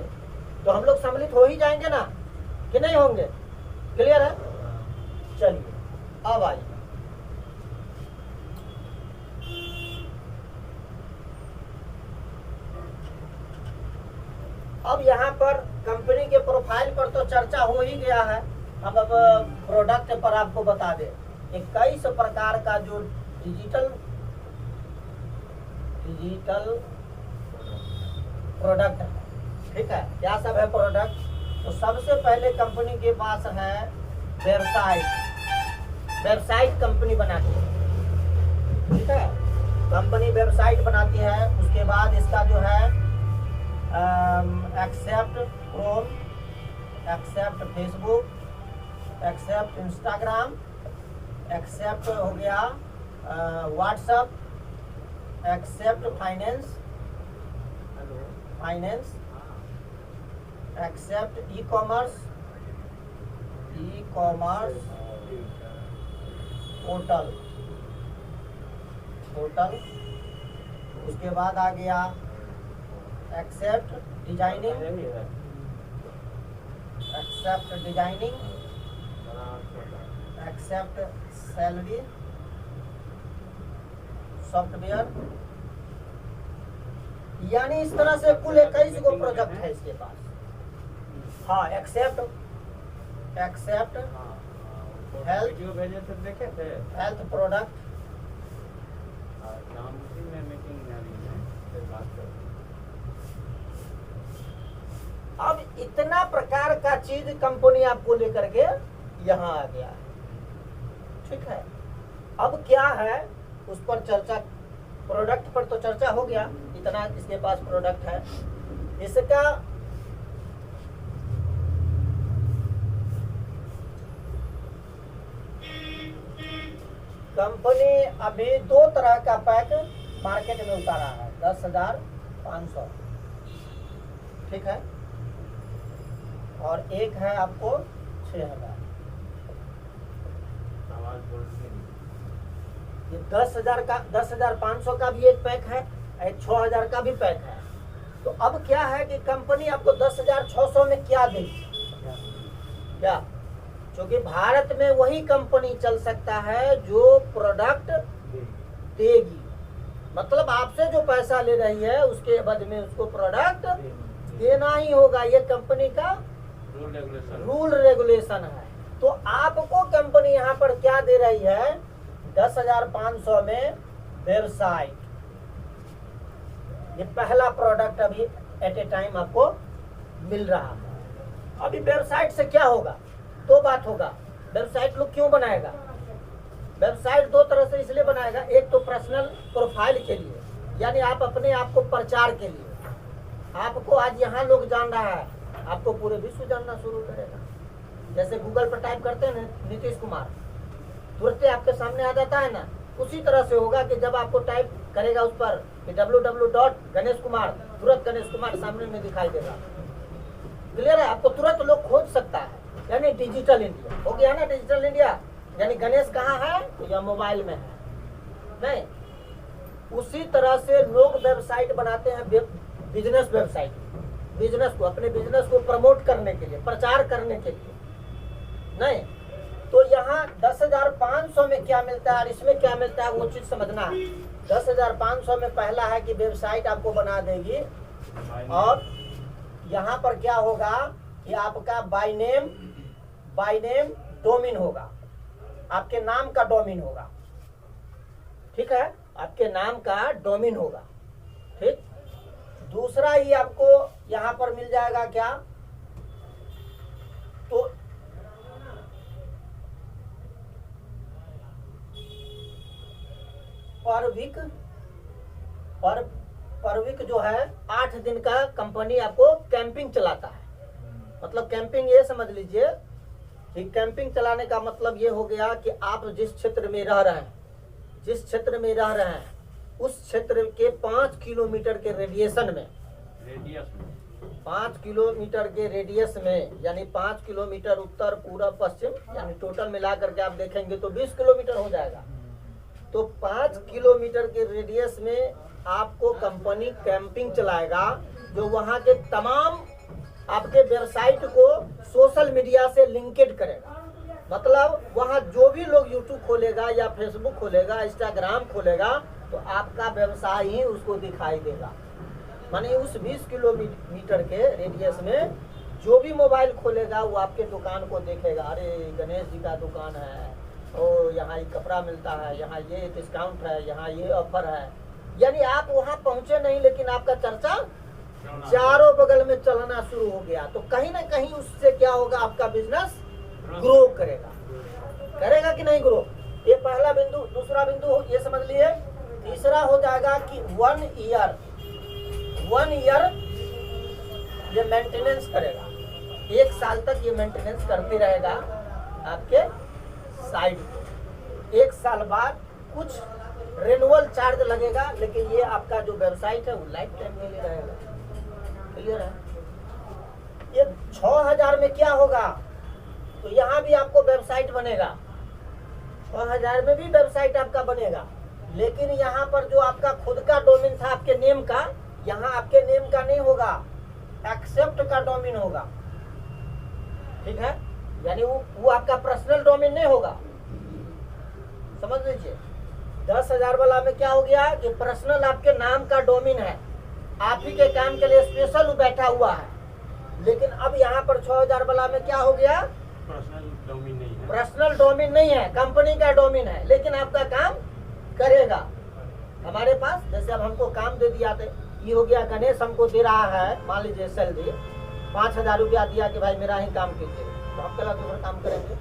तो हम लोग सम्मिलित हो ही जाएंगे ना, कि नहीं होंगे? क्लियर है? चलिए अब आइए, अब यहाँ पर कंपनी के प्रोफाइल पर तो चर्चा हो ही गया है। अब प्रोडक्ट पर आपको बता दें 21 प्रकार का जो डिजिटल प्रोडक्ट है। ठीक है, क्या सब है प्रोडक्ट? तो सबसे पहले कंपनी के पास है वेबसाइट कंपनी बनाती है। ठीक है, कंपनी वेबसाइट बनाती है। उसके बाद इसका जो है accept Chrome, accept Facebook, accept Instagram, accept हो गया WhatsApp, accept finance, accept e commerce portal. उसके बाद आ गया accept designing, accept salary software. यानी इस तरह से कुल 21 गो प्रोजेक्ट है इसके पास। हाँ, एक्सेप्ट हेल्थ, वीडियो भेजे थे, देखे थे? हेल्थ प्रोडक्ट, मीटिंग में अभी है, फिर बात अब इतना प्रकार का चीज कंपनी आपको लेकर के यहाँ आ गया है, ठीक है। अब क्या है उस पर चर्चा, प्रोडक्ट पर तो चर्चा हो गया, इतना इसके पास प्रोडक्ट है। इसका कंपनी अभी दो तरह का पैक मार्केट में उतारा है, 10,500, ठीक है, और एक है आपको 6,000। ये 10,000 का, 10,500 का भी एक पैक है, 6,000 का भी पैक है। तो अब क्या है कि कंपनी आपको 10,600 में क्या देगी, क्या, क्योंकि भारत में वही कंपनी चल सकता है जो प्रोडक्ट देगी, मतलब आपसे जो पैसा ले रही है उसके बदले में उसको प्रोडक्ट देना ही होगा। ये कंपनी का रूल रेगुलेशन है। तो आपको कंपनी यहाँ पर क्या दे रही है, 10,500 में वेबसाइट, ये पहला प्रोडक्ट अभी एट ए टाइम आपको मिल रहा है। अभी वेबसाइट से क्या होगा, दो बात होगा। वेबसाइट लोग क्यों बनाएगा, वेबसाइट दो तरह से इसलिए बनाएगा, एक तो पर्सनल प्रोफाइल के लिए, यानी आप अपने आप को प्रचार के लिए, आपको आज यहाँ लोग जान रहा है, आपको पूरे विश्व जानना शुरू करेगा। जैसे गूगल पर टाइप करते हैं नीतीश कुमार, तुरंत आपके सामने आ जाता है ना, उसी तरह से होगा कि जब आपको टाइप करेगा उस पर कि www.ganesh-kumar, तुरंत गणेश कुमार सामने में दिखाई देगा। क्लियर है, आपको तुरंत लोग खोज सकता है, यानी डिजिटल इंडिया हो गया ना। डिजिटल इंडिया यानी गणेश कहाँ है, तो यह मोबाइल में है, नहीं। उसी तरह से लोग वेबसाइट बनाते हैं, बिजनेस वेबसाइट, बिजनेस को, अपने बिजनेस को प्रमोट करने के लिए, प्रचार करने के लिए, नहीं। तो यहाँ 10,500 में क्या मिलता है और इसमें क्या मिलता है वो चीज समझना है। 10,500 में पहला है कि वेबसाइट आपको बना देगी, और यहाँ पर क्या होगा कि आपका बाय नेम डोमेन होगा, आपके नाम का डोमेन होगा, ठीक है, आपके नाम का डोमेन होगा, ठीक। दूसरा ही आपको यहाँ पर मिल जाएगा क्या, तो पर वीक जो है 8 दिन का कंपनी आपको कैंपिंग चलाता है। मतलब कैंपिंग ये समझ लीजिए कि कैंपिंग चलाने का मतलब ये हो गया कि आप जिस क्षेत्र में रह रहे हैं, उस क्षेत्र के 5 किलोमीटर के रेडिएशन में, 5 किलोमीटर के रेडियस में, यानी 5 किलोमीटर उत्तर पूर्व पश्चिम, यानी टोटल मिला करके आप देखेंगे तो 20 किलोमीटर हो जाएगा। तो 5 किलोमीटर के रेडियस में आपको कंपनी कैंपिंग चलाएगा, जो वहां के तमाम आपके वेबसाइट को सोशल मीडिया से लिंकेड करेगा। मतलब वहां जो भी लोग यूट्यूब खोलेगा या फेसबुक खोलेगा, इंस्टाग्राम खोलेगा, तो आपका व्यवसाय ही उसको दिखाई देगा। माने उस 20 किलोमीटर के रेडियस में जो भी मोबाइल खोलेगा वो आपके दुकान को देखेगा, अरे गणेश जी का दुकान है, ओ यहाँ ये कपड़ा मिलता है, यहाँ ये डिस्काउंट है, यहाँ ये ऑफर है। यानी आप वहाँ पहुँचे नहीं, लेकिन आपका चर्चा चारों बगल में चलना शुरू हो गया। तो कहीं ना कहीं उससे क्या होगा, आपका बिजनेस ग्रो करेगा कि नहीं ग्रो। ये पहला बिंदु। दूसरा बिंदु ये समझ लिए। तीसरा हो जाएगा कि 1 ईयर ये मेंटेनेंस करेगा, 1 साल तक ये मेंटेनेंस करते रहेगा आपके साइड पे। 1 साल बाद कुछ रेनुअल चार्ज लगेगा, लेकिन ये आपका जो वेबसाइट है वो लाइफ टाइम के लिए रहेगा। क्लियर है। ये 6,000 में क्या होगा, तो यहाँ भी आपको वेबसाइट बनेगा, 6,000 में भी वेबसाइट आपका बनेगा, लेकिन यहाँ पर जो आपका खुद का डोमेन था आपके नेम का, यहाँ आपके नेम का नहीं होगा, एक्सेप्ट का डोमेन होगा। ठीक है, यानी वो आपका पर्सनल डोमेन नहीं होगा। समझ लीजिए। 10,000 वाला में क्या हो गया कि पर्सनल आपके नाम का डोमेन है, आप ही के काम के लिए स्पेशल बैठा हुआ है। लेकिन अब यहाँ पर 6,000 वाला में क्या हो गया, पर्सनल डोमेन नहीं है, कंपनी का डोमेन है, लेकिन आपका काम करेगा। हमारे पास जैसे अब हमको काम दे दिया थे ये हो गया गणेश हमको दे रहा है, मान लीजिए सैलरी 5,000 रुपया दिया कि भाई मेरा ही काम कीजिए, तो हम कल दूसरा काम करेंगे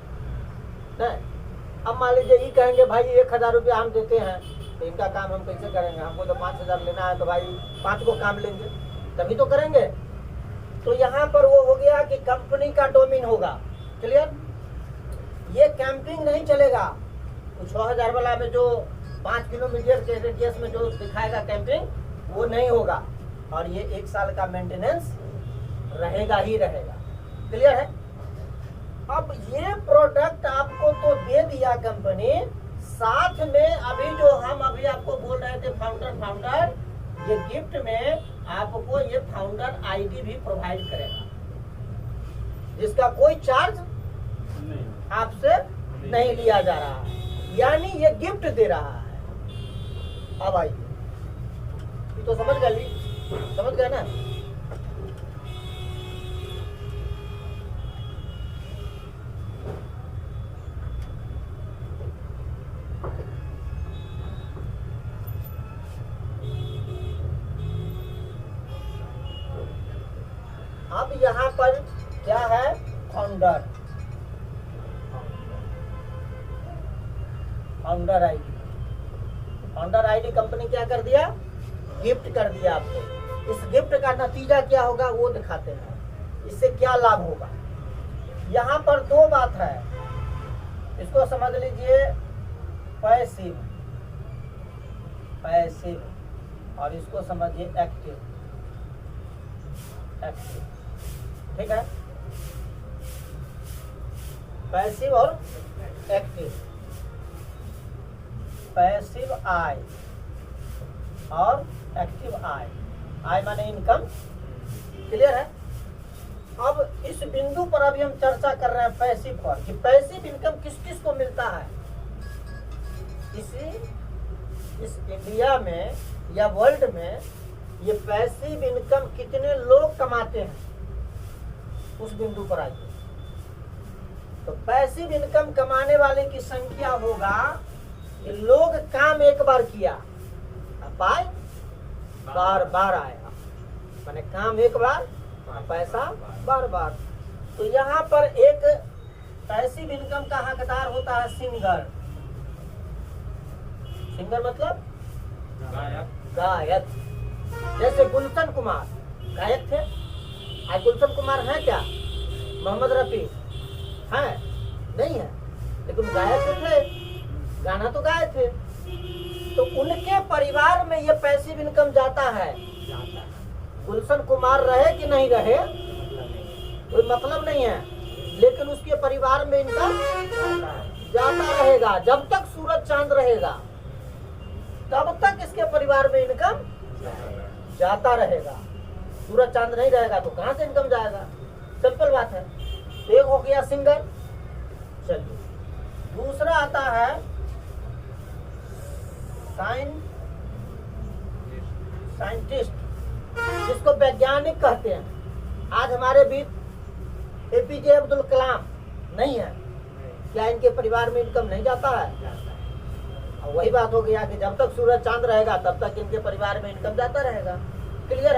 नहीं। अब मान लीजिए ये कहेंगे भाई 1,000 रुपया हम देते हैं, तो इनका काम हम कैसे करेंगे, हमको तो 5,000 लेना है, तो भाई 5 को काम लेंगे तभी तो करेंगे। तो यहाँ पर वो हो गया कि कंपनी का डोमेन होगा, क्लियर। ये कैंपिंग नहीं चलेगा, 6,000 वाला में जो 5 किलोमीटर के रेडियस में जो दिखाएगा कैंपिंग, वो नहीं होगा। और ये 1 साल का मेंटेनेंस रहेगा ही रहेगा, क्लियर है। अब ये प्रोडक्ट आपको तो दे दिया कंपनी, साथ में अभी जो हम अभी आपको बोल रहे थे फाउंडर, ये गिफ्ट में आपको ये फाउंडर आईडी भी प्रोवाइड करेगा, जिसका कोई चार्ज आपसे नहीं लिया जा रहा है, यानी ये गिफ्ट दे रहा है। अब आइए, ये तो समझ गए ना। अब यहाँ पर क्या है, फाउंडर आईडी कंपनी क्या कर दिया, गिफ्ट कर दिया आपको। इस गिफ्ट का नतीजा क्या होगा वो दिखाते हैं, इससे क्या लाभ होगा। यहाँ पर 2 बात है, इसको समझ लीजिए पैसिव और इसको समझिए एक्टिव, ठीक है। पैसिव और एक्टिव, पैसिव आय और एक्टिव आय माने इनकम, क्लियर है। अब इस बिंदु पर अभी हम चर्चा कर रहे हैं पैसिव पर, कि पैसिव इनकम किस किस को मिलता है। इस इंडिया में या वर्ल्ड में ये पैसिव इनकम कितने लोग कमाते हैं, उस बिंदु पर आइए। तो पैसिव इनकम कमाने वाले की संख्या होगा कि लोग काम एक बार किया, पाए बार आया, माने काम एक बार, पैसा बार। तो यहाँ पर एक पैसिव इनकम का हकदार होता है सिंगर मतलब गायक। जैसे गुलशन कुमार गायक थे, आज गुलशन कुमार है क्या, मोहम्मद रफी है नहीं है, लेकिन गायक तो थे, गाना तो गाए थे। तो उनके परिवार में ये पैसिव इनकम जाता है। गुलशन कुमार रहे कि नहीं रहे कोई मतलब नहीं है, लेकिन उसके परिवार में इनकम जाता रहेगा। जब तक सूरज चांद रहेगा तब तक इसके परिवार में इनकम जाता रहेगा। सूरज चांद नहीं रहेगा तो कहां से इनकम जाएगा, सिंपल बात है। एक हो गया सिंगर। चलिए दूसरा आता है साइंटिस्ट, जिसको वैज्ञानिक कहते हैं। आज हमारे बीच एपीजे अब्दुल कलाम नहीं है, क्या इनके परिवार में इनकम नहीं जाता है। और वही बात हो गया कि जब तक सूरज चांद रहेगा तब तक इनके परिवार में इनकम जाता रहेगा, क्लियर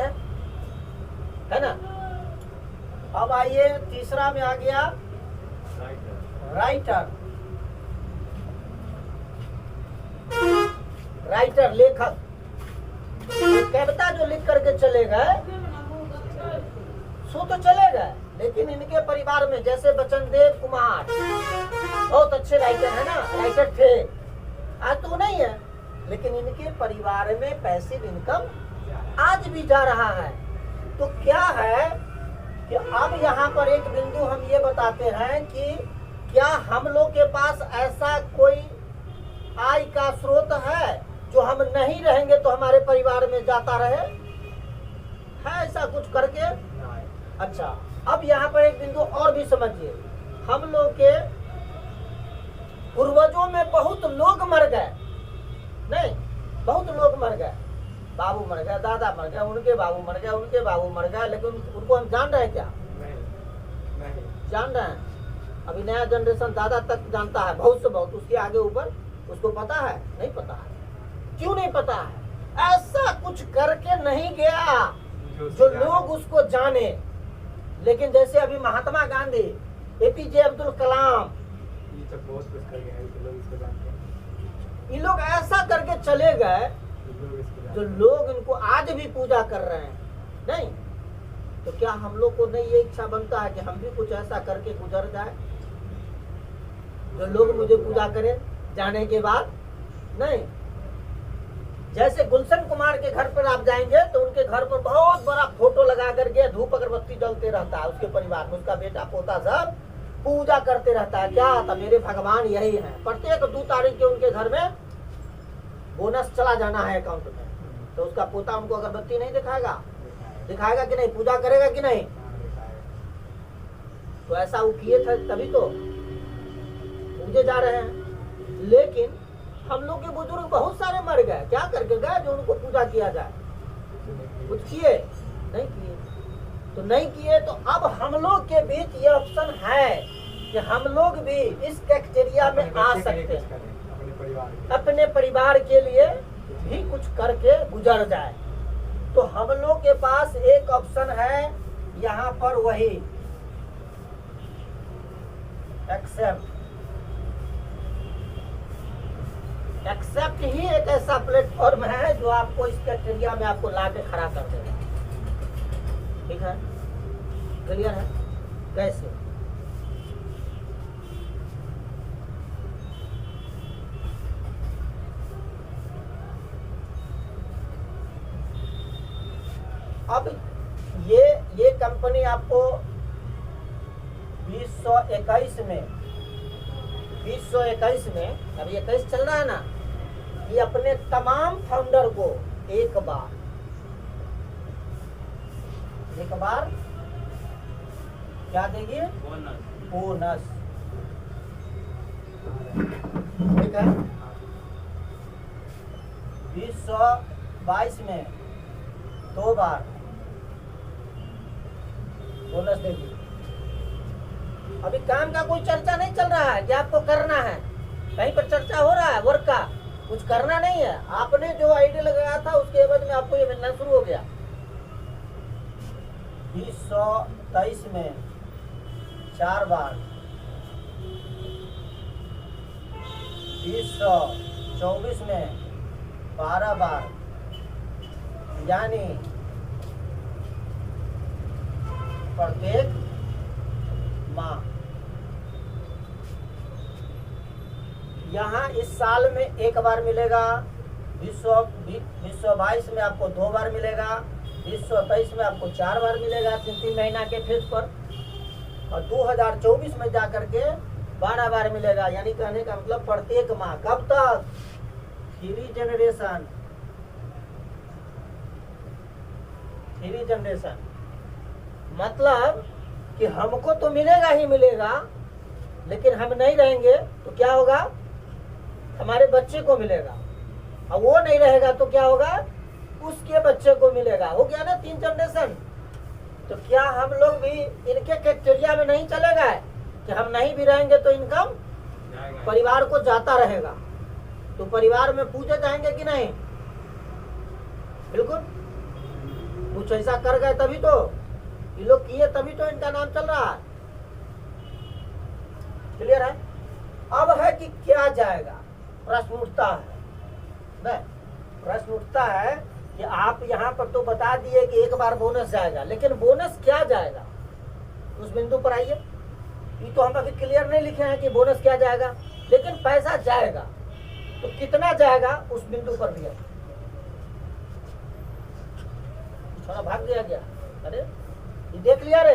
है ना। अब आइए तीसरा में आ गया राइटर लेखक। कविता जो लिख करके चले गए सो तो चले गए, लेकिन इनके परिवार में जैसे बचनदेव कुमार बहुत अच्छे राइटर है ना, राइटर थे, आज तो नहीं है, लेकिन इनके परिवार में पैसिव इनकम आज भी जा रहा है। तो क्या है कि अब यहाँ पर एक बिंदु हम ये बताते हैं कि क्या हम लोग के पास ऐसा कोई आय का स्रोत है जो हम नहीं रहेंगे तो हमारे परिवार में जाता रहे, है ऐसा कुछ करके। अच्छा, अब यहाँ पर एक बिंदु और भी समझिए। हम लोग के पूर्वजों में बहुत लोग मर गए, नहीं बहुत लोग मर गए, बाबू मर गए, दादा मर गए, उनके बाबू मर गए, उनके बाबू मर गए, लेकिन उनको हम जान रहे हैं क्या, नहीं जान रहे हैं। अभी नया जनरेशन दादा तक जानता है, बहुत से बहुत, उसके आगे ऊपर उसको पता है नहीं, पता है। क्यों नहीं पता है? ऐसा कुछ करके नहीं गया जो लोग उसको जाने। लेकिन जैसे अभी महात्मा गांधी, एपीजे अब्दुल कलाम, ये तो बहुत कुछ कर गए हैं, तो लोग इसको जानते हैं। ये लोग ऐसा करके चले गए लोग इसको जो जानते हैं। लोग इनको आज भी पूजा कर रहे हैं। नहीं तो क्या हम लोग को नहीं ये इच्छा बनता है कि हम भी कुछ ऐसा करके गुजर जाए जो लोग मुझे पूजा करें जाने के बाद? नहीं। जैसे गुलशन कुमार के घर पर आप जाएंगे तो उनके घर पर बहुत बड़ा फोटो लगा करके धूप अगरबत्ती जलते रहता है, उसके परिवार में उसका बेटा पोता सब पूजा करते रहता है। क्या था? मेरे भगवान यही है। प्रत्येक 2 तारीख के उनके घर में बोनस चला जाना है अकाउंट में, तो उसका पोता उनको अगरबत्ती नहीं दिखाएगा? दिखाएगा कि नहीं? पूजा करेगा कि नहीं? तो ऐसा वो किए थे, तभी तो पूजे जा रहे हैं। लेकिन हम लोग के बुजुर्ग बहुत सारे मर गए, क्या करके गए जो उनको पूजा किया जाए? कुछ किए? नहीं किए। तो नहीं किए तो अब हम लोग के बीच ये ऑप्शन है कि हम लोग भी इस कैटेगरिया में आ सकते हैं, अपने परिवार के लिए भी कुछ करके गुजर जाए। तो हम लोग के पास एक ऑप्शन है यहाँ पर, वही एक्सेप्ट ही एक ऐसा प्लेटफॉर्म है जो आपको इस कैटेगरिया में आपको ला के खड़ा कर देगा। ठीक है? क्लियर है? कैसे? अब ये कंपनी आपको 2021 में, अभी 21 चल रहा है ना, ये अपने तमाम फाउंडर को एक बार क्या देगी? बोनस। ठीक है? 2022 में 2 बार बोनस देगी। अभी काम का कोई चर्चा नहीं चल रहा है कि आपको करना है, कहीं पर चर्चा हो रहा है वर्क का, कुछ करना नहीं है। आपने जो आईडी लगाया था उसके एवज में आपको ये मिलना शुरू हो गया। 2023 में 4 बार, 2024 में 12 बार, यानी प्रत्येक माह। यहाँ इस साल में 1 बार मिलेगा, 2022 में आपको 2 बार मिलेगा, 2023 में आपको 4 बार मिलेगा 3-3 महीना के फेज पर, और 2024 में जाकर के 12 बार मिलेगा। यानी कहने का मतलब प्रत्येक माह। कब तक? 3 जनरेशन। मतलब कि हमको तो मिलेगा ही मिलेगा, लेकिन हम नहीं रहेंगे तो क्या होगा? हमारे बच्चे को मिलेगा, और वो नहीं रहेगा तो क्या होगा? उसके बच्चे को मिलेगा। हो गया ना 3 जनरेशन। तो क्या हम लोग भी इनके कैटेगरिया में नहीं चले गए कि हम नहीं भी रहेंगे तो इनकम परिवार को जाता रहेगा? तो परिवार में पूजे जाएंगे कि नहीं? बिल्कुल। कुछ ऐसा कर गए तभी तो ये लोग किए, तभी तो इनका नाम चल रहा है। क्लियर है? अब है कि क्या जाएगा? प्रश्न उठता है, प्रश्न उठता है कि आप यहाँ पर तो बता दिए कि 1 बार बोनस जाएगा, लेकिन बोनस क्या जाएगा? उस बिंदु पर आइए। ये तो हम अभी क्लियर नहीं लिखे हैं कि बोनस क्या जाएगा, लेकिन पैसा जाएगा। तो कितना जाएगा उस बिंदु पर भी है। थोड़ा भाग दिया गया। अरे ये देख लिया रे,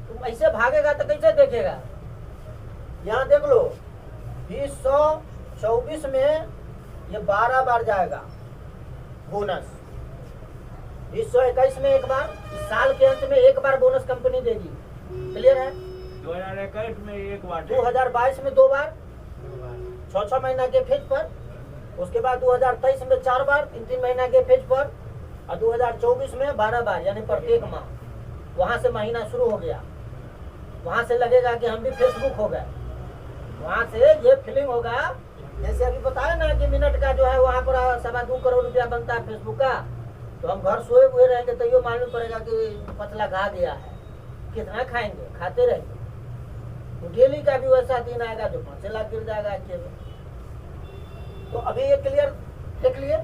तुम ऐसे भागेगा तो कैसे देखेगा? यहाँ देख लो, 2024 में ये 12 बार जाएगा बोनस, 2021 में 1 बार, इस साल के अंत में 1 बार बोनस कंपनी देगी। क्लियर है? 2021 में 1 बार, 2022 में 2 बार 6-6 महीना के फेज पर, उसके बाद 2023 में 4 बार 3-3 महीना के फेज पर, और 2024 में 12 बार, यानी प्रत्येक माह। वहां से महीना शुरू हो गया, वहां से लगेगा कि हम भी फेसबुक हो गए, वहां से ये फीलिंग होगा जैसे अभी बताया ना कि मिनट का जो है वहाँ पर 2.25 करोड़ रुपया बनता है फेसबुक का, तो हम घर सोए हुए रहेंगे तो ये मालूम पड़ेगा कि पतला खा गया है, कितना खाएंगे, खाते रहेंगे। तो डेली का भी वैसा दिन आएगा जो 5 लाख गिर जाएगा अच्छे में। तो अभी ये क्लियर देख लिए।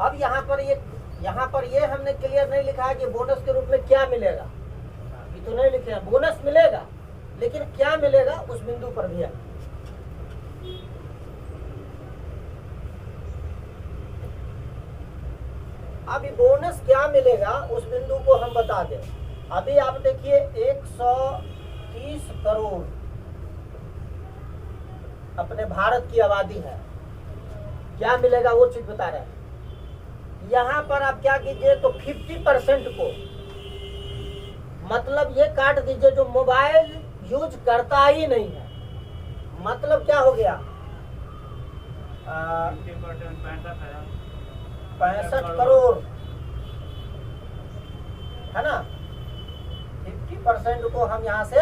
अब यहाँ पर ये हमने क्लियर नहीं लिखा है कि बोनस के रूप में क्या मिलेगा, ये तो नहीं लिखे हैं। बोनस मिलेगा लेकिन क्या मिलेगा उस बिंदु पर भी है। अभी बोनस क्या मिलेगा उस बिंदु को हम बता दें। अभी आप देखिए 130 करोड़ अपने भारत की आबादी है, क्या मिलेगा वो चीज बता रहे हैं। यहाँ पर आप क्या कीजिए तो 50% को मतलब ये काट दीजिए जो मोबाइल यूज करता ही नहीं है। मतलब क्या हो गया 65 करोड़ है ना। 50% को हम यहाँ से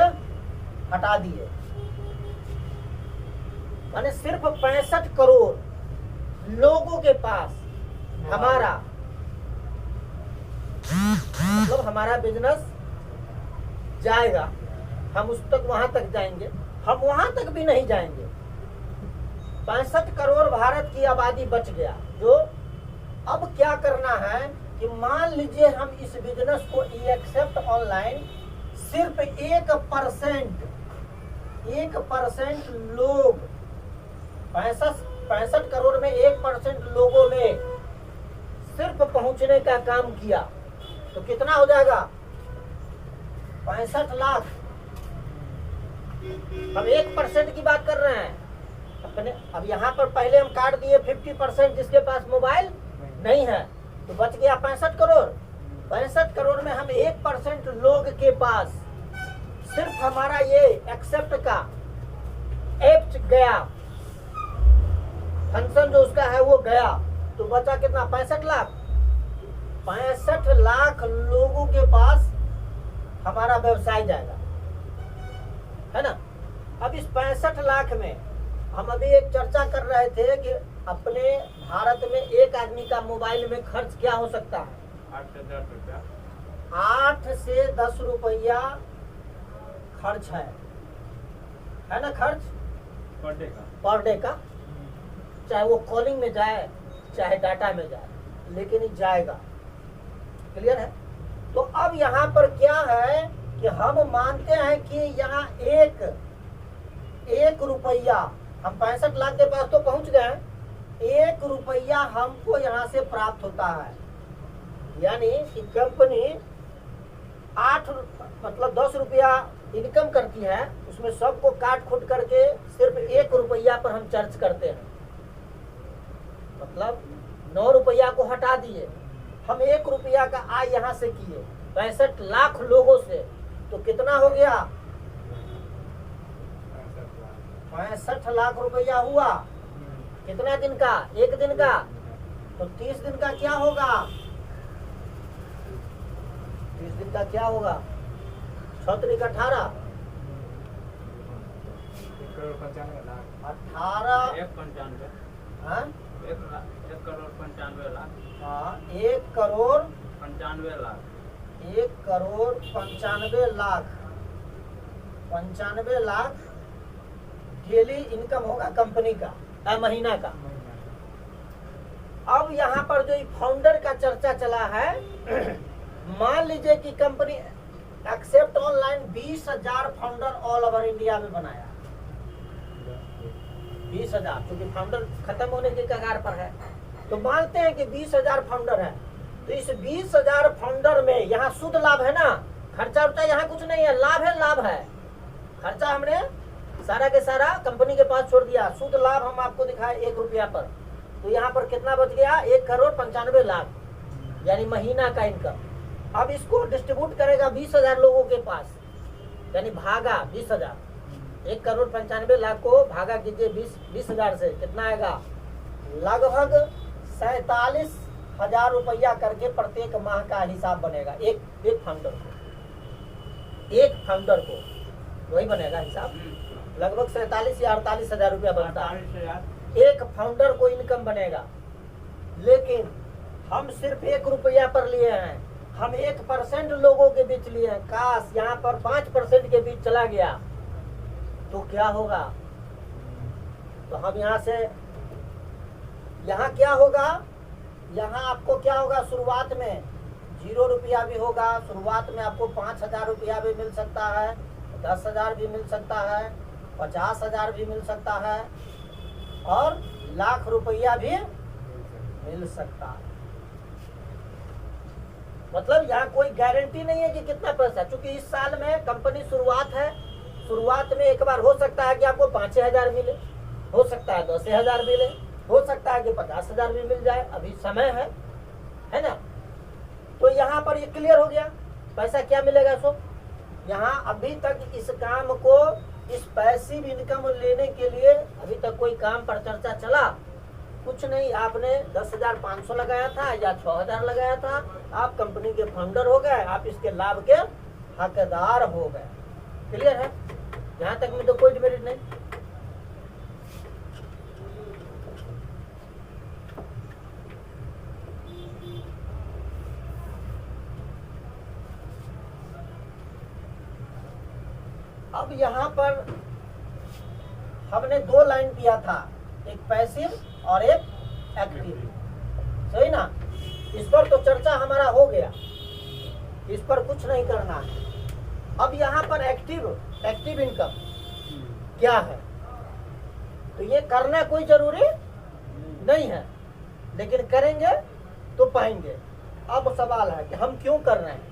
हटा दिए, माने सिर्फ 65 करोड़ लोगों के पास हमारा मतलब हमारा बिजनेस जाएगा। हम उस तक वहां तक जाएंगे, हम वहां तक भी नहीं जाएंगे। 65 करोड़ भारत की आबादी बच गया। जो अब क्या करना है कि मान लीजिए हम इस बिजनेस को एक्सेप्ट ऑनलाइन सिर्फ 1% लोग 65 करोड़ में 1% लोगों में सिर्फ पहुंचने का काम किया तो कितना हो जाएगा 65 लाख। हम 1% की बात कर रहे हैं अपने। अब यहाँ पर पहले हम काट दिए 50% जिसके पास मोबाइल नहीं है, तो बच गया 65 करोड़। 65 करोड़ में हम 1% लोग के पास सिर्फ हमारा ये एक्सेप्ट का ऐप गया, फंक्शन जो उसका है वो गया, तो बचा कितना 65 लाख। 65 लाख लोगों के पास हमारा व्यवसाय जाएगा, है ना। अब इस 65 लाख में हम अभी एक चर्चा कर रहे थे कि अपने भारत में एक आदमी का मोबाइल में खर्च क्या हो सकता है 8 से 10 रुपया। 8 से 10 रुपया खर्च है ना। खर्च पर डे का, चाहे वो कॉलिंग में जाए चाहे डाटा में जाए, लेकिन ये जाएगा। क्लियर है। तो अब यहाँ पर क्या है कि हम मानते हैं कि यहाँ एक रुपया हम 65 लाख के पास तो पहुंच गए, 1 रुपया हमको यहाँ से प्राप्त होता है। यानी कि कंपनी 10 रुपया इनकम करती है, उसमें सबको काट खोट करके सिर्फ 1 रुपया पर हम चार्ज करते हैं। मतलब 9 रुपया को हटा दिए, हम 1 रुपया का आय यहाँ से किए 65 लाख लोगों से, तो कितना हो गया 65 लाख रुपया हुआ। कितना दिन का? 1 दिन का। तो 30 दिन का क्या होगा? 30 दिन का क्या होगा? 6 तरीक 18 1,95,00,000 18 1 95 हाँ 1 करोड़ 95 लाख। हाँ 1 करोड़ 95 लाख। 1 करोड़ 95 लाख 95 लाख डेली इनकम होगा कंपनी का महीना का। अब यहाँ पर जो फाउंडर का चर्चा चला है मान लीजिए कि company accept online 20,000 founder all over India में बनाया। 20,000 क्योंकि फाउंडर खत्म होने के कगार पर है, तो मानते हैं कि 20,000 फाउंडर है। तो इस 20,000 फाउंडर में यहाँ शुद्ध लाभ है ना, खर्चा उर्चा यहाँ कुछ नहीं है, लाभ है। खर्चा हमने सारा के सारा कंपनी के पास छोड़ दिया, शुद्ध लाभ हम आपको दिखाए 1 रुपया पर। तो यहाँ पर कितना बच गया 1 करोड़ 95 लाख, यानी महीना का इनकम। अब इसको डिस्ट्रीब्यूट करेगा 20,000 लोगों के पास, यानी भागा 20,000। 1 करोड़ 95 लाख को भागा कीजिए 20,000 से, कितना आएगा? लगभग 47,000 रुपया करके प्रत्येक माह का हिसाब बनेगा एक फाउंडर को। वही बनेगा हिसाब। लगभग 47 या 48 हजार रुपया बनता है। 48,000। एक फाउंडर को इनकम बनेगा, लेकिन हम सिर्फ 1 रुपया पर लिए हैं। हम 1% लोगों के बीच लिए हैं। काश यहाँ पर 5% के बीच चला गया तो क्या होगा? तो हम यहाँ से, यहाँ क्या होगा? यहाँ आपको क्या होगा? शुरुआत में 0 रुपया भी होगा। शुरुआत में आपको 5,000 रुपया भी मिल सकता है, 10,000 भी मिल सकता है, 50,000 भी मिल सकता है, और लाख रुपया भी मिल सकता है। मतलब यहाँ कोई गारंटी नहीं है कि कितना पैसा, क्योंकि इस साल में कंपनी शुरुआत है। शुरुआत में एक बार हो सकता है कि आपको 5,000 मिले, हो सकता है 10,000 मिले, हो सकता है कि 50,000 भी मिल जाए। अभी समय है ना। तो यहाँ पर ये क्लियर हो गया पैसा क्या मिलेगा। सो यहाँ अभी तक इस काम को, इस पैसिव इनकम लेने के लिए अभी तक कोई काम पर चर्चा चला कुछ नहीं। आपने 10,500 लगाया था या 6,000 लगाया था, आप कंपनी के फाउंडर हो गए, आप इसके लाभ के हकदार हो गए। क्लियर है? यहाँ तक में तो कोई डिमेरिट नहीं। अब यहाँ पर हमने 2 लाइन किया था, एक पैसिव और एक एक्टिव, सही ना। इस पर तो चर्चा हमारा हो गया, इस पर कुछ नहीं करना है। अब यहाँ पर एक्टिव इनकम क्या है, तो ये करना कोई जरूरी नहीं है, लेकिन करेंगे तो पाएंगे। अब सवाल है कि हम क्यों कर रहे हैं?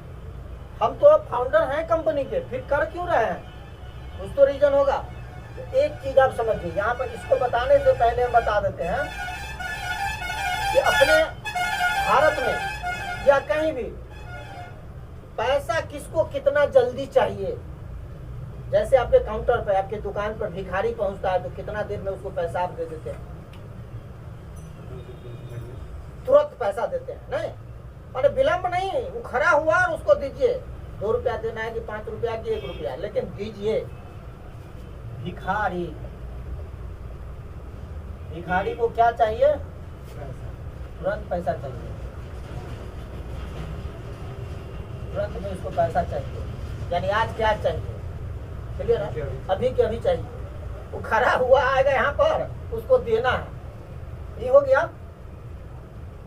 हम तो फाउंडर हैं कंपनी के, फिर कर क्यों रहे हैं? कुछ तो रीजन होगा। तो एक चीज आप समझिए, यहाँ पर इसको बताने से पहले हम बता देते हैं कि अपने भारत में या कहीं भी पैसा किसको कितना जल्दी चाहिए। जैसे आपके काउंटर पर, आपके दुकान पर भिखारी पहुंचता है तो कितना देर में उसको पैसा आप दे देते हैं? तुरंत पैसा देते हैं, नहीं? और विलंब नहीं, वो खड़ा हुआ और उसको दीजिए। 2 रुपया देना है कि 5 रुपया कि 1 रुपया, लेकिन दीजिए। भिखारी को क्या चाहिए? तुरंत पैसा चाहिए, तुरंत में उसको पैसा चाहिए, यानी आज क्या चाहिए। क्लियर है? अभी के अभी चाहिए। वो खड़ा हुआ आएगा यहाँ पर, उसको देना है। ये हो गया।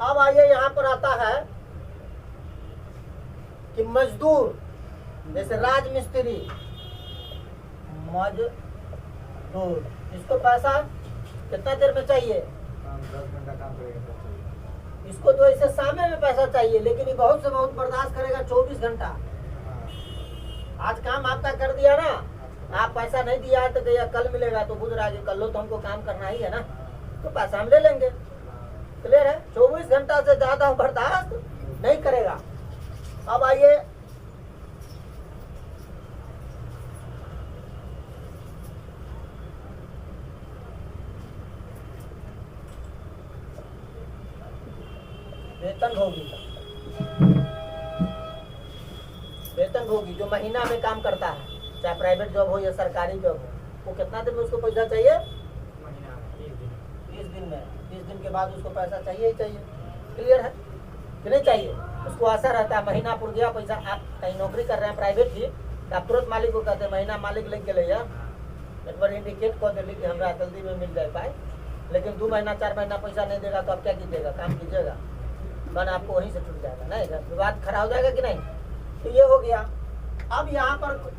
अब आइए यहाँ पर आता है कि मजदूर, जैसे राजमिस्त्री, मजदूर, इसको पैसा कितना देर में चाहिए? 10 घंटा काम करेगा। इसको तो ऐसे सामने में पैसा चाहिए, लेकिन ये बहुत से बहुत बर्दाश्त करेगा 24 घंटा। आज काम आपका कर दिया ना, आप पैसा नहीं दिया है तो भैया कल मिलेगा, तो बुझ रहा है कि कल तो हमको काम करना ही है ना, तो पैसा हम ले लेंगे। क्लियर है? 24 घंटा से ज्यादा बर्दाश्त नहीं करेगा। अब आइए वेतनभोगी। वेतनभोगी जो महीना में काम करता है, चाहे प्राइवेट जॉब हो या सरकारी जॉब हो, वो कितना दिन में उसको पैसा चाहिए? 30 दिन में। 30 दिन के बाद उसको पैसा चाहिए ही चाहिए। क्लियर है कि नहीं चाहिए? उसको आशा रहता है महीना पूर गया पैसा। आप कहीं नौकरी कर रहे हैं प्राइवेट की, तो आप तुरंत मालिक को कहते हैं महीना मालिक लेके ले जा, एक बार इंडिकेट कर देली कि हमरा जल्दी में मिल जाए पाए। लेकिन 2 महीना 4 महीना पैसा नहीं देगा तो आप क्या कीजिएगा? काम कीजिएगा, मन आपको वहीं से छूट जाएगा, नहीं? विवाद खड़ा हो जाएगा कि नहीं? तो ये हो गया। अब यहाँ पर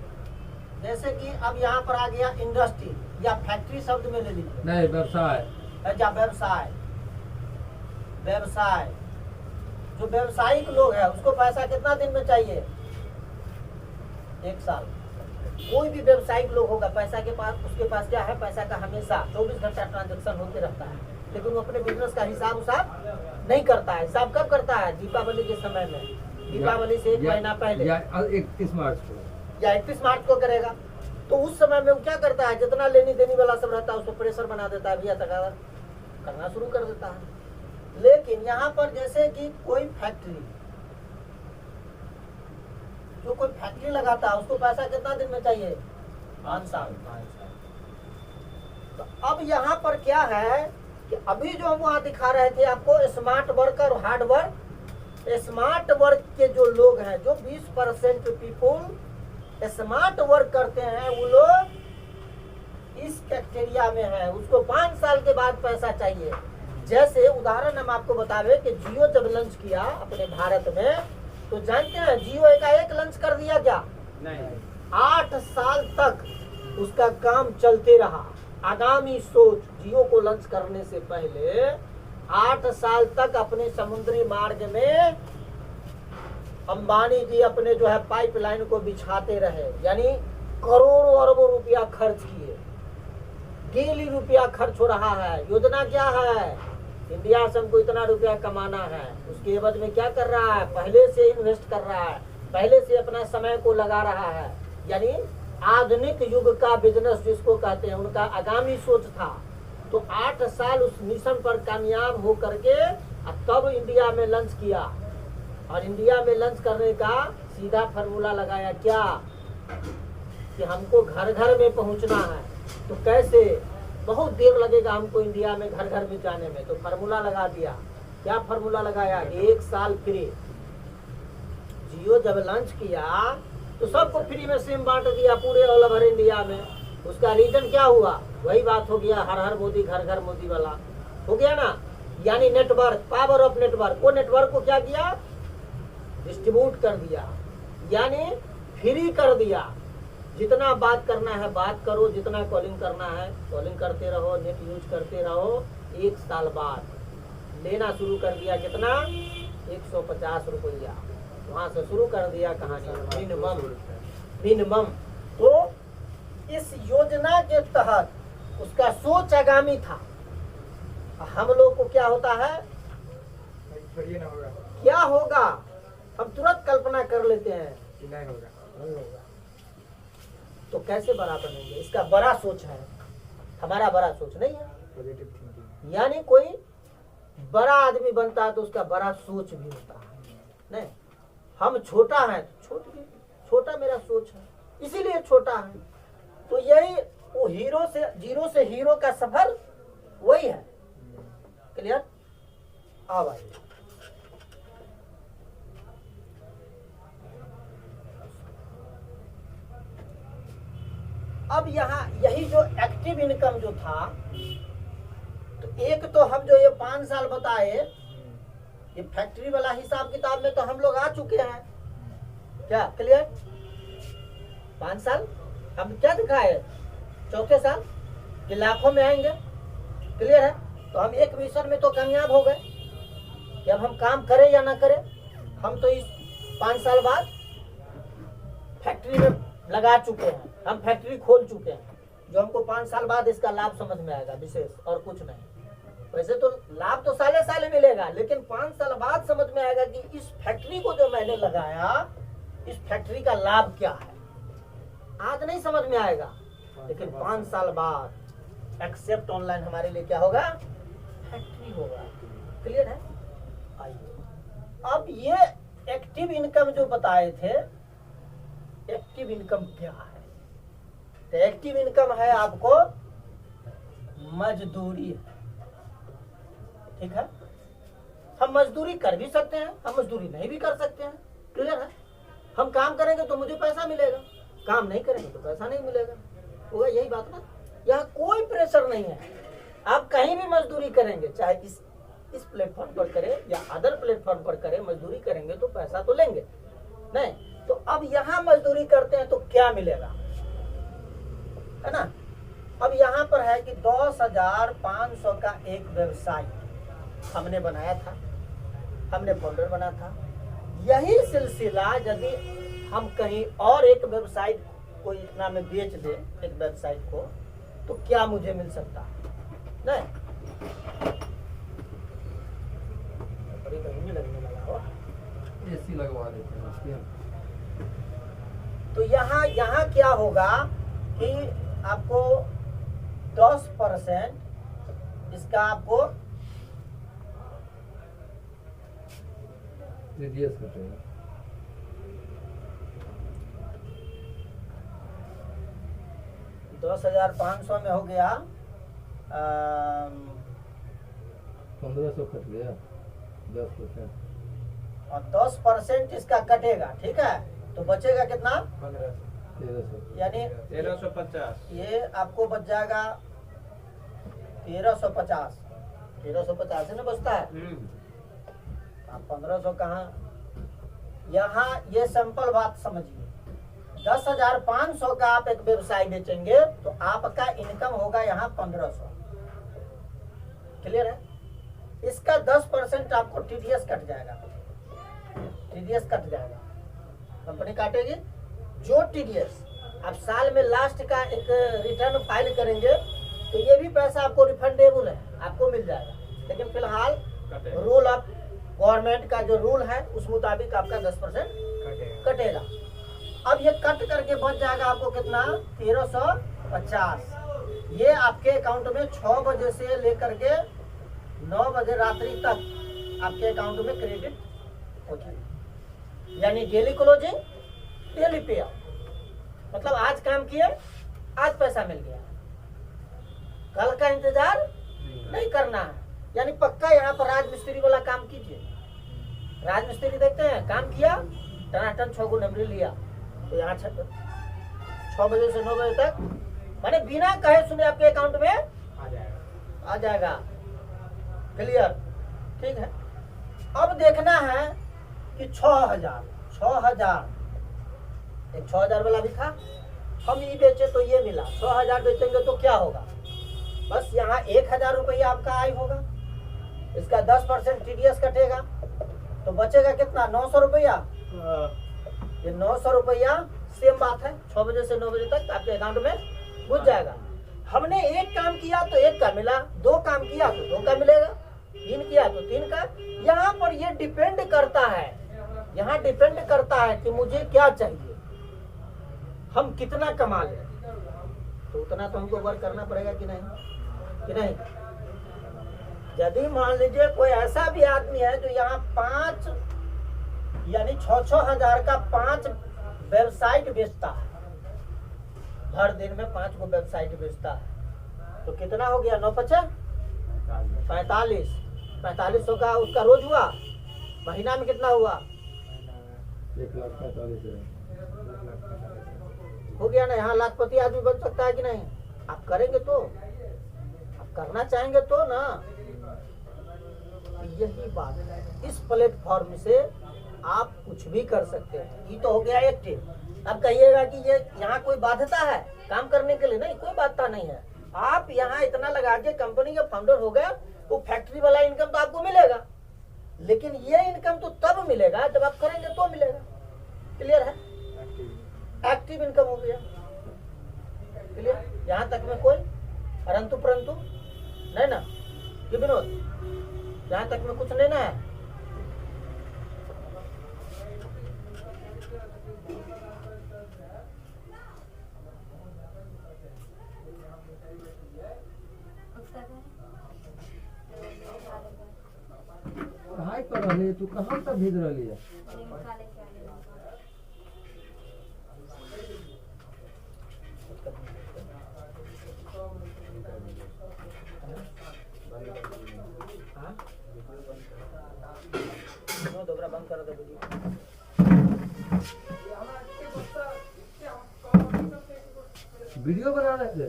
जैसे कि अब यहाँ पर आ गया इंडस्ट्री या फैक्ट्री, शब्द में ले लीजिए, नहीं व्यवसाय, या व्यवसाय। व्यवसाय जो व्यवसायिक लोग है उसको पैसा कितना दिन में चाहिए? 1 साल। कोई भी व्यवसायिक लोग होगा, पैसा के पास, उसके पास क्या है? पैसा का हमेशा 24 घंटा ट्रांजेक्शन होते रहता है, लेकिन वो अपने बिजनेस का हिसाब उसाब नहीं करता है। हिसाब कब करता है? दीपावली के समय में, दीपावली से 1 महीना पहले, या 31 मार्च को, या 31 मार्च को करेगा। तो उस समय में वो क्या करता है? जितना लेनी देनी वाला सब रहता है उसको प्रेशर बना देता है, भैया तकादा करना शुरू कर देता है। लेकिन यहाँ पर जैसे कि कोई फैक्ट्री, जो कोई फैक्ट्री लगाता है उसको पैसा कितना दिन में चाहिए? 5 साल। तो अब यहाँ पर क्या है कि अभी जो हम वहाँ दिखा रहे थे आपको स्मार्ट वर्क और हार्ड वर्क, स्मार्ट वर्क के जो लोग हैं, जो 20% पीपुल स्मार्ट वर्क करते हैं, वो लोग इस कैटेगरिया में है। उसको 5 साल के बाद पैसा चाहिए। जैसे उदाहरण हम आपको बतावे कि जियो जब लॉन्च किया अपने भारत में, तो जानते हैं जियो एकाएक लॉन्च कर दिया क्या? नहीं, 8 साल तक उसका काम चलते रहा। आगामी सोच, जियो को लॉन्च करने से पहले 8 साल तक अपने समुद्री मार्ग में अंबानी जी अपने जो है पाइपलाइन को बिछाते रहे, यानी करोड़ों अरबों रुपया खर्च किए, डेली रुपया खर्च हो रहा है। योजना क्या है? इंडिया से हमको इतना रुपया कमाना है, उसके एवज में क्या कर रहा है? पहले से इन्वेस्ट कर रहा है, पहले से अपना समय को लगा रहा है। यानी आधुनिक युग का बिजनेस जिसको कहते हैं, उनका आगामी सोच था। तो 8 साल उस मिशन पर कामयाब हो करके तब इंडिया में लॉन्च किया, और इंडिया में लॉन्च करने का सीधा फार्मूला लगाया क्या कि हमको घर घर में पहुंचना है। तो कैसे? बहुत देर लगेगा हमको इंडिया में घर घर में जाने में, तो फार्मूला लगा दिया। क्या फार्मूला लगाया? 1 साल फ्री। जियो जब लॉन्च किया तो सबको फ्री में सिम बांट दिया पूरे ऑल ओवर इंडिया में। उसका रीजन क्या हुआ? वही बात हो गया, हर हर मोदी घर घर मोदी वाला हो गया ना। यानी नेटवर्क, पावर ऑफ नेटवर्क। वो नेटवर्क को क्या किया? डिस्ट्रीब्यूट कर दिया, यानी फ्री कर दिया। जितना बात करना है बात करो, जितना कॉलिंग करना है कॉलिंग करते रहो, नेट यूज करते रहो। 1 साल बाद लेना शुरू कर दिया। कितना? 150 रुपया। वहां से शुरू कर दिया कहानी, मिनिमम। तो इस योजना के तहत उसका सोच आगामी था। हम लोग को क्या होता है, क्या होगा हम तुरंत कल्पना कर लेते हैं कि नहीं होगा, नहीं होगा। तो कैसे बड़ा बनेंगे? इसका बड़ा सोच है, हमारा बड़ा सोच नहीं है। Positive thinking. यानी कोई बड़ा आदमी बनता है तो उसका बड़ा सोच भी होता है। नहीं, हम छोटा है, छोटा मेरा सोच है, इसीलिए छोटा है। तो यही वो हीरो से, जीरो से हीरो का सफर वही है। क्लियर? अब आइए, अब यहाँ यही जो एक्टिव इनकम जो था, तो एक तो हम जो ये 5 साल बताए, ये फैक्ट्री वाला हिसाब किताब में तो हम लोग आ चुके हैं। क्या क्लियर? 5 साल हम क्या दिखाए? चौथे साल कि लाखों में आएंगे। क्लियर है? तो हम एक मिशन में तो कामयाब हो गए कि अब हम काम करें या ना करें, हम तो इस 5 साल बाद फैक्ट्री में लगा चुके हैं, हम फैक्ट्री खोल चुके हैं। जो हमको 5 साल बाद इसका लाभ समझ में आएगा, विशेष और कुछ नहीं। वैसे तो लाभ तो साले साले मिलेगा, लेकिन 5 साल बाद समझ में आएगा कि इस फैक्ट्री को जो मैंने लगाया, इस फैक्ट्री का लाभ क्या है। आज नहीं समझ में आएगा, लेकिन 5 साल बाद एक्सेप्ट ऑनलाइन हमारे लिए क्या होगा? फैक्ट्री होगा। क्लियर है? आइए, अब ये एक्टिव इनकम जो बताए थे, एक्टिव इनकम क्या है? तो एक्टिव इनकम है आपको मजदूरी है। ठीक है? हम मजदूरी कर भी सकते हैं, हम मजदूरी नहीं भी कर सकते हैं। क्लियर है? हम काम करेंगे तो मुझे पैसा मिलेगा, काम नहीं करेंगे तो पैसा नहीं मिलेगा। होगा यही बात ना। यहाँ कोई प्रेशर नहीं है, आप कहीं भी मजदूरी करेंगे, चाहे इस प्लेटफॉर्म पर करें या अदर प्लेटफॉर्म पर करें, मजदूरी करेंगे तो पैसा तो लेंगे नहीं। तो अब यहाँ मजदूरी करते हैं तो क्या मिलेगा, है ना? अब यहाँ पर है कि 10,500 का एक व्यवसाय हमने बनाया था, हमने फाउंडर बना था। यही सिलसिला यदि हम कहीं और एक वेबसाइट को इतना में बेच दे, एक वेबसाइट को, तो क्या मुझे मिल सकता है? नहीं, बड़ी गर्मी लगने लगा हो, एसी लगवा देते हैं उसके। तो यहाँ क्या होगा कि आपको 10% इसका आपको रिड्यूस करते हैं। 10,500 में हो गया 1500 कट गया 10%। और 10% इसका कटेगा, ठीक है, तो बचेगा कितना? 1300। यानी 1350। ये आपको बच जाएगा 1350। 1350 से ना बचता है। आप 1500 कहाँ? यहाँ ये सिंपल बात समझिए, 10,500 का आप एक व्यवसाय बेचेंगे तो आपका इनकम होगा यहाँ 1500। क्लियर है? इसका 10% आपको टीडीएस कट जाएगा, टीडीएस कट जाएगा, कंपनी काटेगी। जो टीडीएस आप साल में लास्ट का एक रिटर्न फाइल करेंगे तो ये भी पैसा आपको रिफंडेबल है, आपको मिल जाएगा। लेकिन फिलहाल रूल ऑफ गवर्नमेंट का जो रूल है उस मुताबिक आपका 10% कटेगा। अब ये कट करके बच जाएगा आपको कितना? 1350। ये आपके अकाउंट में 6 बजे से लेकर के 9 बजे रात्रि तक आपके अकाउंट में क्रेडिट हो जाएगा। यानी डेली क्लोजिंग, डेली पे आउट। मतलब आज काम किए, आज पैसा मिल गया, कल का इंतजार नहीं करना है। यानी पक्का यहाँ पर राजमिस्त्री वाला काम कीजिए। राजमिस्त्री देखते हैं, काम किया, टनाटन 6 गो नंबरी लिया, तो यहाँ 6 बजे से 9 बजे तक माने बिना कहे सुने आपके अकाउंट में आ जाएगा। क्लियर? ठीक है। अब देखना है कि 6,000 एक 6,000 वाला भी था, हम ये बेचे तो ये मिला, 6,000 बेचेंगे तो क्या होगा? बस यहाँ 1,000 रुपया आपका आय होगा, इसका 10% टीडीएस कटेगा, तो बचेगा कितना? 900 रुपया। ये 900 रुपया सेम बात है, 6 बजे से 9 बजे तक आपके अकाउंट में घुस जाएगा। हमने एक काम किया तो 1 का मिला, 2 काम किया तो 2 का मिलेगा, 3 किया तो 3 का। यहाँ पर ये डिपेंड करता है, यहाँ डिपेंड करता है कि मुझे क्या चाहिए, हम कितना कमा लें, तो उतना तो हमको वर्क करना पड़ेगा कि नहीं? यदि मान लीजिए कोई ऐसा भी आदमी है जो यहाँ 5 यानी 6-6 हजार का 5 वेबसाइट बेचता है, हर दिन में 5 को वेबसाइट बेचता है, तो कितना हो गया? 9-5 4500 का उसका रोज हुआ, महीना में कितना हुआ? 1,45,000 हो गया ना। यहाँ लाखपति आदमी बन सकता है कि नहीं? आप करेंगे तो, आप करना चाहेंगे तो ना। यही बात है, इस प्लेटफॉर्म से आप कुछ भी कर सकते हैं। ये तो हो गया एक्टिव। अब कहिएगा कि ये यहाँ कोई बाध्यता है काम करने के लिए? नहीं, कोई बाध्यता नहीं है। आप यहाँ इतना लगा के कंपनी के फाउंडर हो गए, वो फैक्ट्री वाला इनकम तो आपको मिलेगा, लेकिन ये इनकम तो तब मिलेगा जब आप करेंगे तो मिलेगा। क्लियर है? एक्टिव इनकम हो गया। क्लियर? यहाँ तक में कोई परंतु नहीं ना कि विनोद? यहाँ तक में कुछ नहीं ना है? पढ़ाई कर रही है तू, कहाँ तक भेज रही है? दोबारा बंद कर दो वीडियो बना रहे थे।